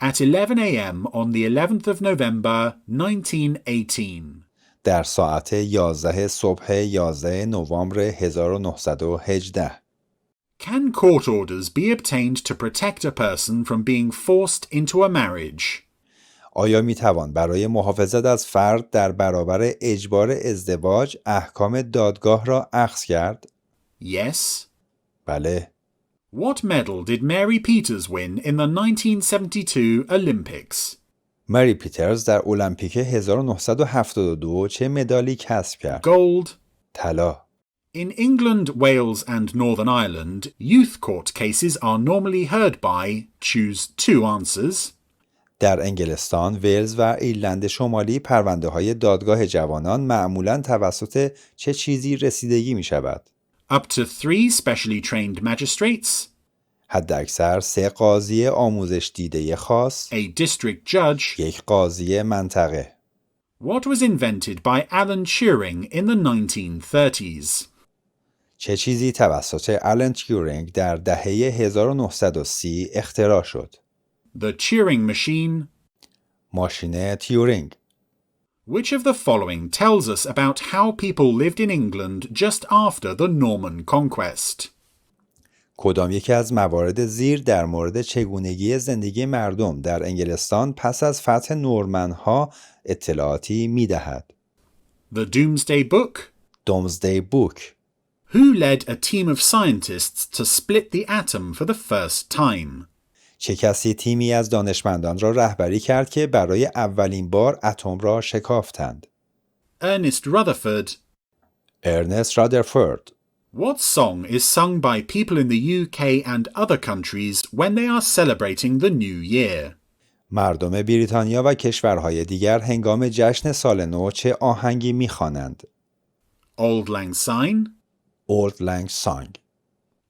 At 11 a.m. on the 11th of November 1918. در ساعت 11 صبح 11 نوامبر 1918. Can court orders be obtained to protect a person from being forced into a marriage? آیا می توان برای محافظت از فرد در برابر اجبار ازدواج احکام دادگاه را اخذ کرد؟ Yes. بله. What medal did Mary Peters win in the 1972 Olympics? مری پیترز در المپیک 1972 چه مدالی کسب کرد؟ Gold. طلا. In England, Wales and Northern Ireland, youth court cases are normally heard by, choose two answers. در انگلستان، ولز و ایرلند شمالی پرونده های دادگاه جوانان معمولاً توسط چه چیزی رسیدگی می شود؟ Up to 3 specially trained magistrates. حداکثر 3 قاضی آموزش دیده خاص. A district judge. یک قاضی منطقه. What was invented by Alan Turing in the 1930s? چه چیزی توسط آلن تیورینگ در دهه 1930 اختراع شد؟ The Turing machine. ماشین تیورینگ. Which of the following tells us about how people lived in England just after the Norman conquest? کدام یکی از موارد زیر در مورد چگونگی زندگی مردم در انگلستان پس از فتح نورمن‌ها اطلاعاتی می‌دهد؟ The Doomsday Book. Domesday Book. Who led a team of scientists to split the atom for the first time? چه کسی تیمی از دانشمندان را رهبری کرد که برای اولین بار اتم را شکافتند؟ Ernest Rutherford. ارنست رادرفورد. What song is sung by people in the UK and other countries when they are celebrating the new year? مردم بریتانیا و کشورهای دیگر هنگام جشن سال نو چه آهنگی می‌خوانند؟ Auld Lang Syne. Auld Lang Syne.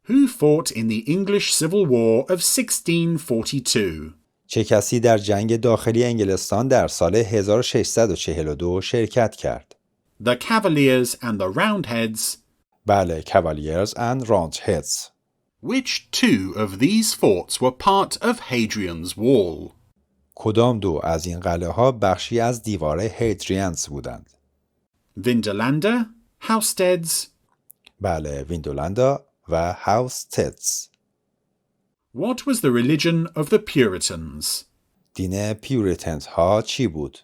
Who fought in the English Civil War of 1642? چه کسی در جنگ داخلی انگلستان در سال 1642 شرکت کرد؟ The Cavaliers and the Roundheads. بله، Cavaliers and Roundheads. Which two of these forts were part of Hadrian's Wall? کدام دو از این قلعه ها بخشی از دیوار هیدریانز بودند؟ Vindolanda, Housesteads. بله، ویندولاندا و هاوستدز. What was the religion of the Puritans? دین پیوریتنز ها چی بود؟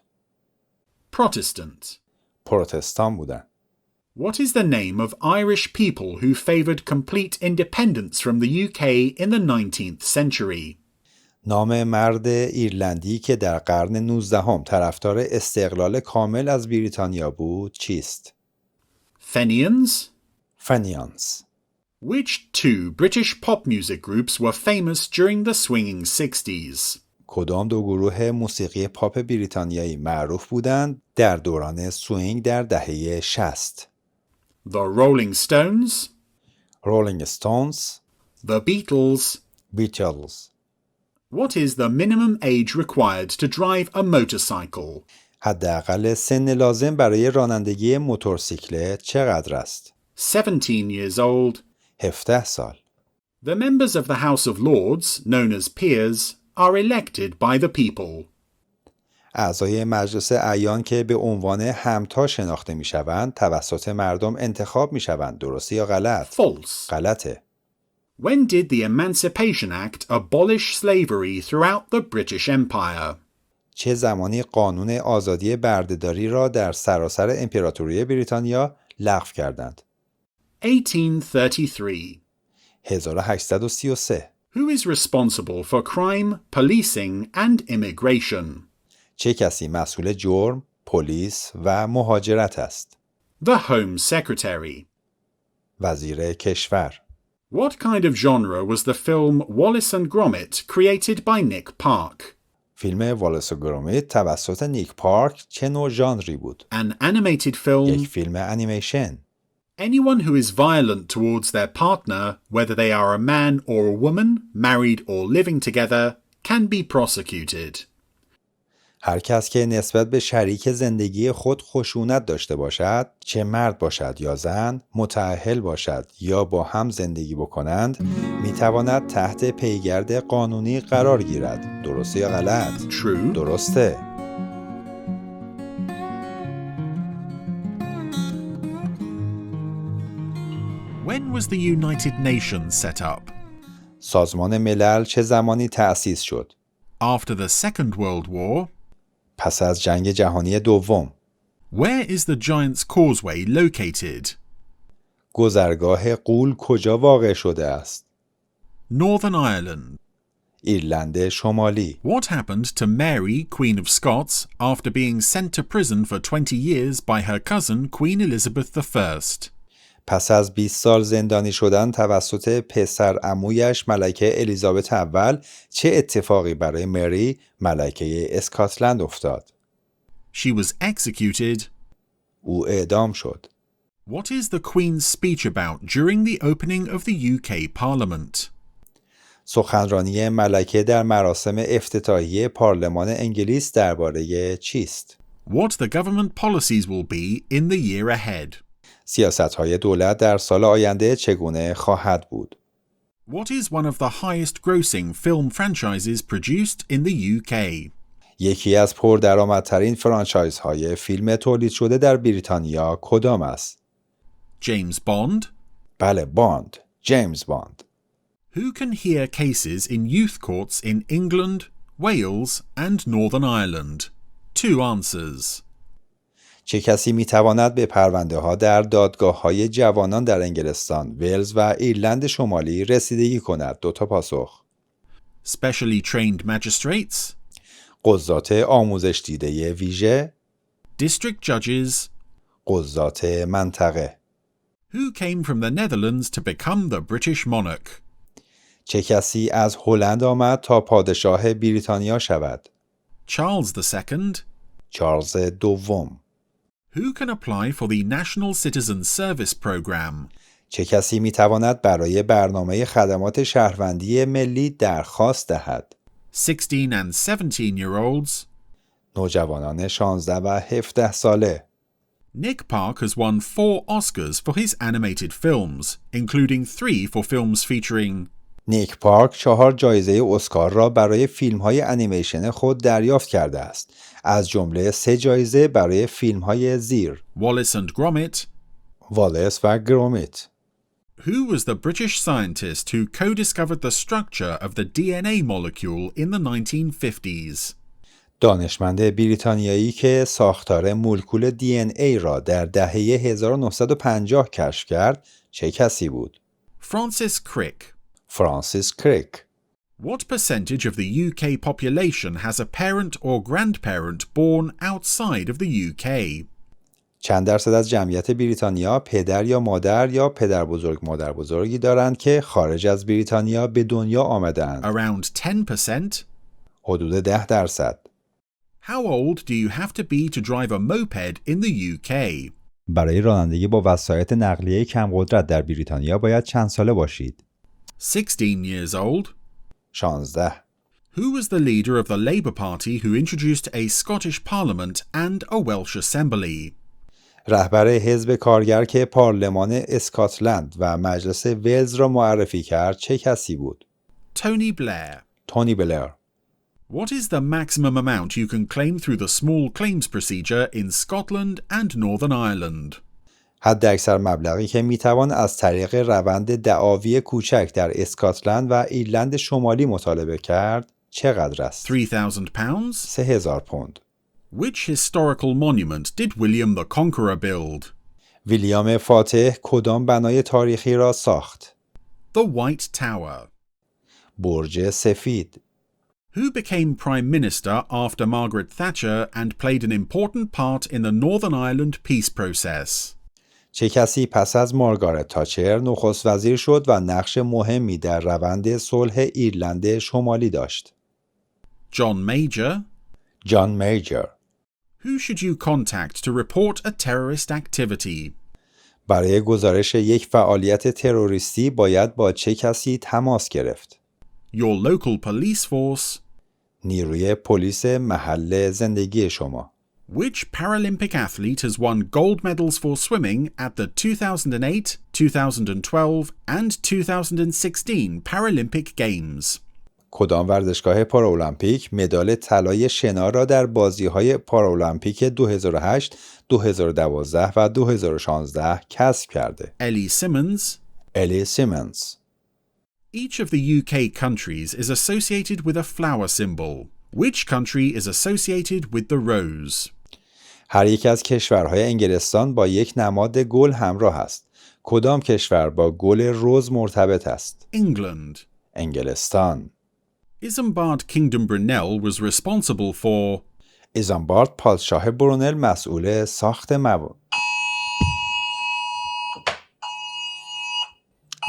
Protestant. پروتستان بودند. What is the name of Irish people who favoured complete independence from the UK in the 19th century? نام مرد ایرلندی که در قرن 19 طرفدار استقلال کامل از بریتانیا بود چیست؟ Fenians. فنیانز. Which two British pop music groups were famous during the swinging 60s? کدام دو گروه موسیقی پاپ بریتانیایی معروف بودند در دوران سوینگ در دهه 60؟ The Rolling Stones. رولینگ استونز. The Beatles. بیتلز. What is the minimum age required to drive a motorcycle? حداقل سن لازم برای رانندگی موتورسیکلت چقدر است؟ 17 years old. 17 سال. The members of the House of Lords, known as peers, are elected by the people. اعضای مجلس اعیان که به عنوان همتا شناخته می شوند توسط مردم انتخاب می شوند. درسته یا غلط؟ False. غلطه. When did the Emancipation Act abolish slavery throughout the British Empire? چه زمانی قانون آزادی بردهداری را در سراسر امپراتوری بریتانیا لغو کردند؟ 1833. 1833. Who is responsible for crime, policing and immigration? چه کسی مسئول جرم، پلیس و مهاجرت است؟ The Home Secretary. وزیر کشور. What kind of genre was the film Wallace and Gromit created by Nick Park? فیلم والیس و گرومیت توسط نیک پارک چه نوع ژانری بود؟ An animated film. یک فیلم انیمیشن. Anyone who is violent towards their partner, whether they are a man or a woman, married or living together, can be prosecuted. هر کس که نسبت به شریک زندگی خود خشونت داشته باشد، چه مرد باشد یا زن، متأهل باشد یا با هم زندگی بکنند، میتواند تحت پیگرد قانونی قرار گیرد. درسته یا غلط؟ True. درسته. When was the United Nations set up? سازمان ملل چه زمانی تأسیس شد؟ After the Second World War. پس از جنگ جهانی دوم. Where is the Giant's Causeway located? گذرگاه غول کجا واقع شده است؟ Northern Ireland. ایرلند شمالی. What happened to Mary, Queen of Scots, after being sent to prison for 20 years by her cousin, Queen Elizabeth I? پس از 20 سال زندانی شدن توسط پسر عمویش ملکه الیزابت اول چه اتفاقی برای مری ملکه اسکاتلند افتاد؟ She was executed. او اعدام شد. What is the Queen's speech about during the opening of the UK Parliament? سخنرانی ملکه در مراسم افتتاحیه پارلمان انگلیس درباره چیست؟ What the government policies will be in the year ahead. سیاست‌های دولت در سال آینده چگونه خواهد بود؟ What is one of the highest grossing film franchises produced in the UK? یکی از پردرآمدترین فرانچایزهای فیلم تولید شده در بریتانیا کدام است؟ James Bond. بله، باند. جیمز باند. Who can hear cases in youth courts in England, Wales and Northern Ireland? 2 answers. چه کسی میتواند به پرونده ها در دادگاه های جوانان در انگلستان، ولز و ایرلند شمالی رسیدگی کند؟ 2 تا پاسخ. Specially trained magistrates, قضات آموزش دیده ویژه، district judges, قضات منطقه. who came from the Netherlands to become the British monarch. چه کسی از هلند آمد تا پادشاه بریتانیا شود؟ Charles II, چارلز دوم. who can apply for the National Citizen Service Programme. چه کسی می تواند برای برنامه خدمات شهروندی ملی درخواست دهد؟ 16 and 17-year-olds. نوجوانان 16 و 17 ساله. Nick Park has won 4 Oscars for his animated films, including 3 for films featuring نیک پارک 4 جایزه اسکار را برای فیلم‌های انیمیشن خود دریافت کرده است، از جمله 3 جایزه برای فیلم‌های زیر، Wallace and Gromit. والیس و گرومیت. Who was the British scientist who co-discovered the structure of the DNA molecule in the 1950s? دانشمند بریتانیایی که ساختار مولکول DNA را در دهه 1950 کشف کرد، چه کسی بود؟ Francis Crick. فرانسیس کریک. What percentage of the UK population has a parent or grandparent born outside of the UK? چند درصد از جمعیت بریتانیا پدر یا مادر یا پدر بزرگ مادر بزرگی دارند که خارج از بریتانیا به دنیا آمدند؟ Around 10%. حدود 10%. How old do you have to be to drive a moped in the UK? برای رانندگی با وسایط نقلیه کم قدرت در بریتانیا باید چند ساله باشید؟ 16 years old. 16. Who was the leader of the Labour Party who introduced a Scottish Parliament and a Welsh Assembly? رهبر حزب کارگر که پارلمان اسکاتلند و مجلس ولز را معرفی کرد چه کسی بود؟ Tony Blair. تونی بلر. What is the maximum amount you can claim through the small claims procedure in Scotland and Northern Ireland? حد اکثر مبلغی که میتوان از طریق روند دعاوی کوچک در اسکاتلند و ایرلند شمالی مطالبه کرد چقدر است؟ £3,000? 3000 پوند. Which historical monument did William the Conqueror build? ویلیام فاتح کدام بنای تاریخی را ساخت؟ The White Tower. برج سفید. Who became Prime Minister after Margaret Thatcher and played an important part in the Northern Ireland peace process? چه کسی پس از مارگارت تاچر نخست وزیر شد و نقش مهمی در روند صلح ایرلند شمالی داشت؟ John Major. جان میجر. Who should you contact to report a terrorist activity? برای گزارش یک فعالیت تروریستی باید با چه کسی تماس گرفت؟ Your local police force. نیروی پلیس محل زندگی شما. Which Paralympic athlete has won gold medals for swimming at the 2008, 2012 and 2016 Paralympic Games? کدام ورزشگاه پارالمپیک مدال طلای شنا را در بازی‌های پارالمپیک 2008، 2012 و 2016 کسب کرده؟ Ellie Simmons. الی سیمنز. Each of the UK countries is associated with a flower symbol. Which country is associated with the rose? هر یک از کشورهای انگلستان با یک نماد گل همراه است. کدام کشور با گل رز مرتبط است؟ England. انگلستان. Isambard Kingdom Brunel was responsible for ایزانبارد پادشاه برونل مسئول ساخت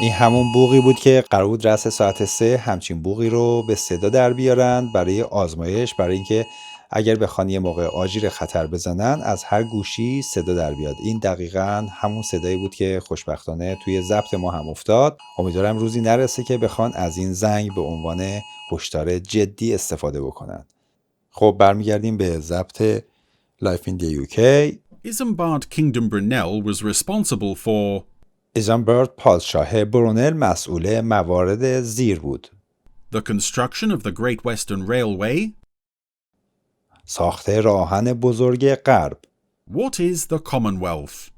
این همون بوقی بود که قرار بود رأس ساعت 3 همچین بوقی رو به صدا در بیارن برای آزمایش، برای اینکه اگر بخوان یه موقع آژیر خطر بزنن از هر گوشی صدا در بیاد. این دقیقاً همون صدایی بود که خوشبختانه توی ضبط ما هم افتاد. امیدوارم روزی نرسه که بخوان از این زنگ به عنوان هشدار جدی استفاده بکنن. خب برمیگردیم به ضبط Life in the UK. Isambard Kingdom Brunel was responsible for ایزانبرد پادشاه برونل مسئول موارد زیر بود: the construction of the Great Western Railway. ساخت راهن بزرگ غرب. What is the Commonwealth?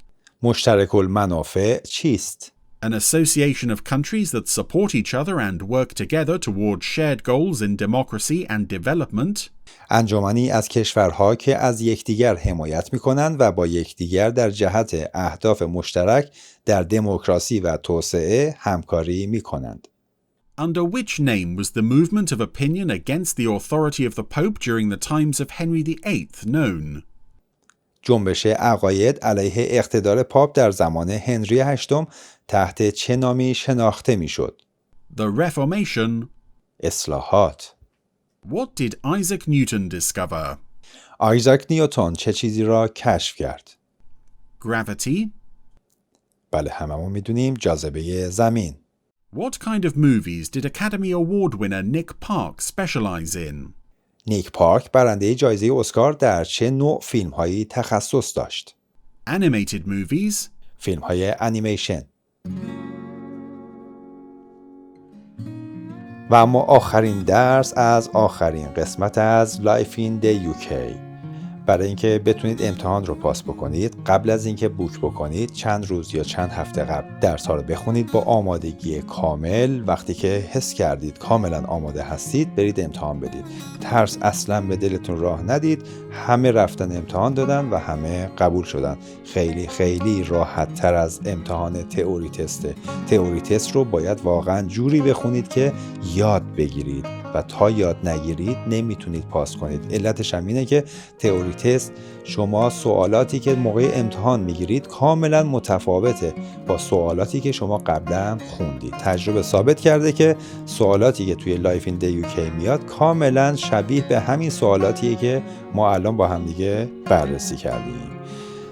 مشترک المنافع چیست؟ An association of countries that support each other and work together toward shared goals in democracy and development. انجمنی از کشورها که از یکدیگر حمایت می‌کنند و با یکدیگر در جهت اهداف مشترک در دموکراسی و توسعه همکاری می‌کنند. Under which name was the movement of opinion against the authority of the Pope during the times of Henry VIII known? جنبش عقاید علیه اقتدار پاپ در زمان هنری هشتم تحت چه نامی شناخته میشد؟ The Reformation. اصلاحات. What did Isaac Newton discover? آیزاک نیوتن چه چیزی را کشف کرد؟ Gravity. بله هممون میدونیم جاذبه زمین. What kind of movies did Academy Award winner Nick Park specialize in? نیک پارک برنده جایزه اسکار در چه نوع فیلم‌هایی تخصص داشت؟ Animated movies. فیلم‌های انیمیشن. و اما آخرین درس از آخرین قسمت از Life in the UK. برای اینکه بتونید امتحان رو پاس بکنید قبل از اینکه بوک بکنید چند روز یا چند هفته قبل درس ها رو بخونید با آمادگی کامل. وقتی که حس کردید کاملا آماده هستید برید امتحان بدید. ترس اصلا به دلتون راه ندید. همه رفتن امتحان دادن و همه قبول شدن. خیلی خیلی راحت تر از امتحان تئوری تسته. تئوری تست رو باید واقعا جوری بخونید که یاد بگیرید و تا یاد نگیرید نمیتونید پاس کنید. علتش هم اینه که تئوری تست شما سوالاتی که موقع امتحان میگیرید کاملا متفاوته با سوالاتی که شما قبلا خوندید. تجربه ثابت کرده که سوالاتی که توی لایف این دی یو کی میاد کاملا شبیه به همین سوالاتیه که ما الان با هم دیگه بررسی کردیم.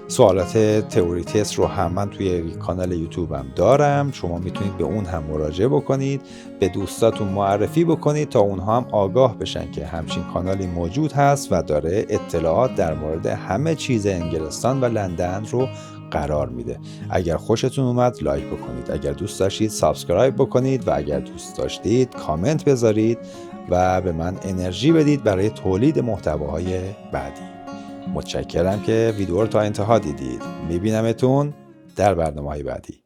سوالات تئوری تست رو هم من توی کانال یوتیوبم دارم. شما میتونید به اون هم مراجعه بکنید، به دوستاتون معرفی بکنید تا اونها هم آگاه بشن که همچین کانالی موجود هست و داره اطلاعات در مورد همه چیز انگلستان و لندن رو قرار میده. اگر خوشتون اومد لایک بکنید، اگر دوست داشتید سابسکرایب بکنید و اگر دوست داشتید کامنت بذارید و به من انرژی بدید برای تولید محتواهای بعدی. متشکرم که ویدیو رو تا انتها دیدید. میبینمتون در برنامه‌های بعدی.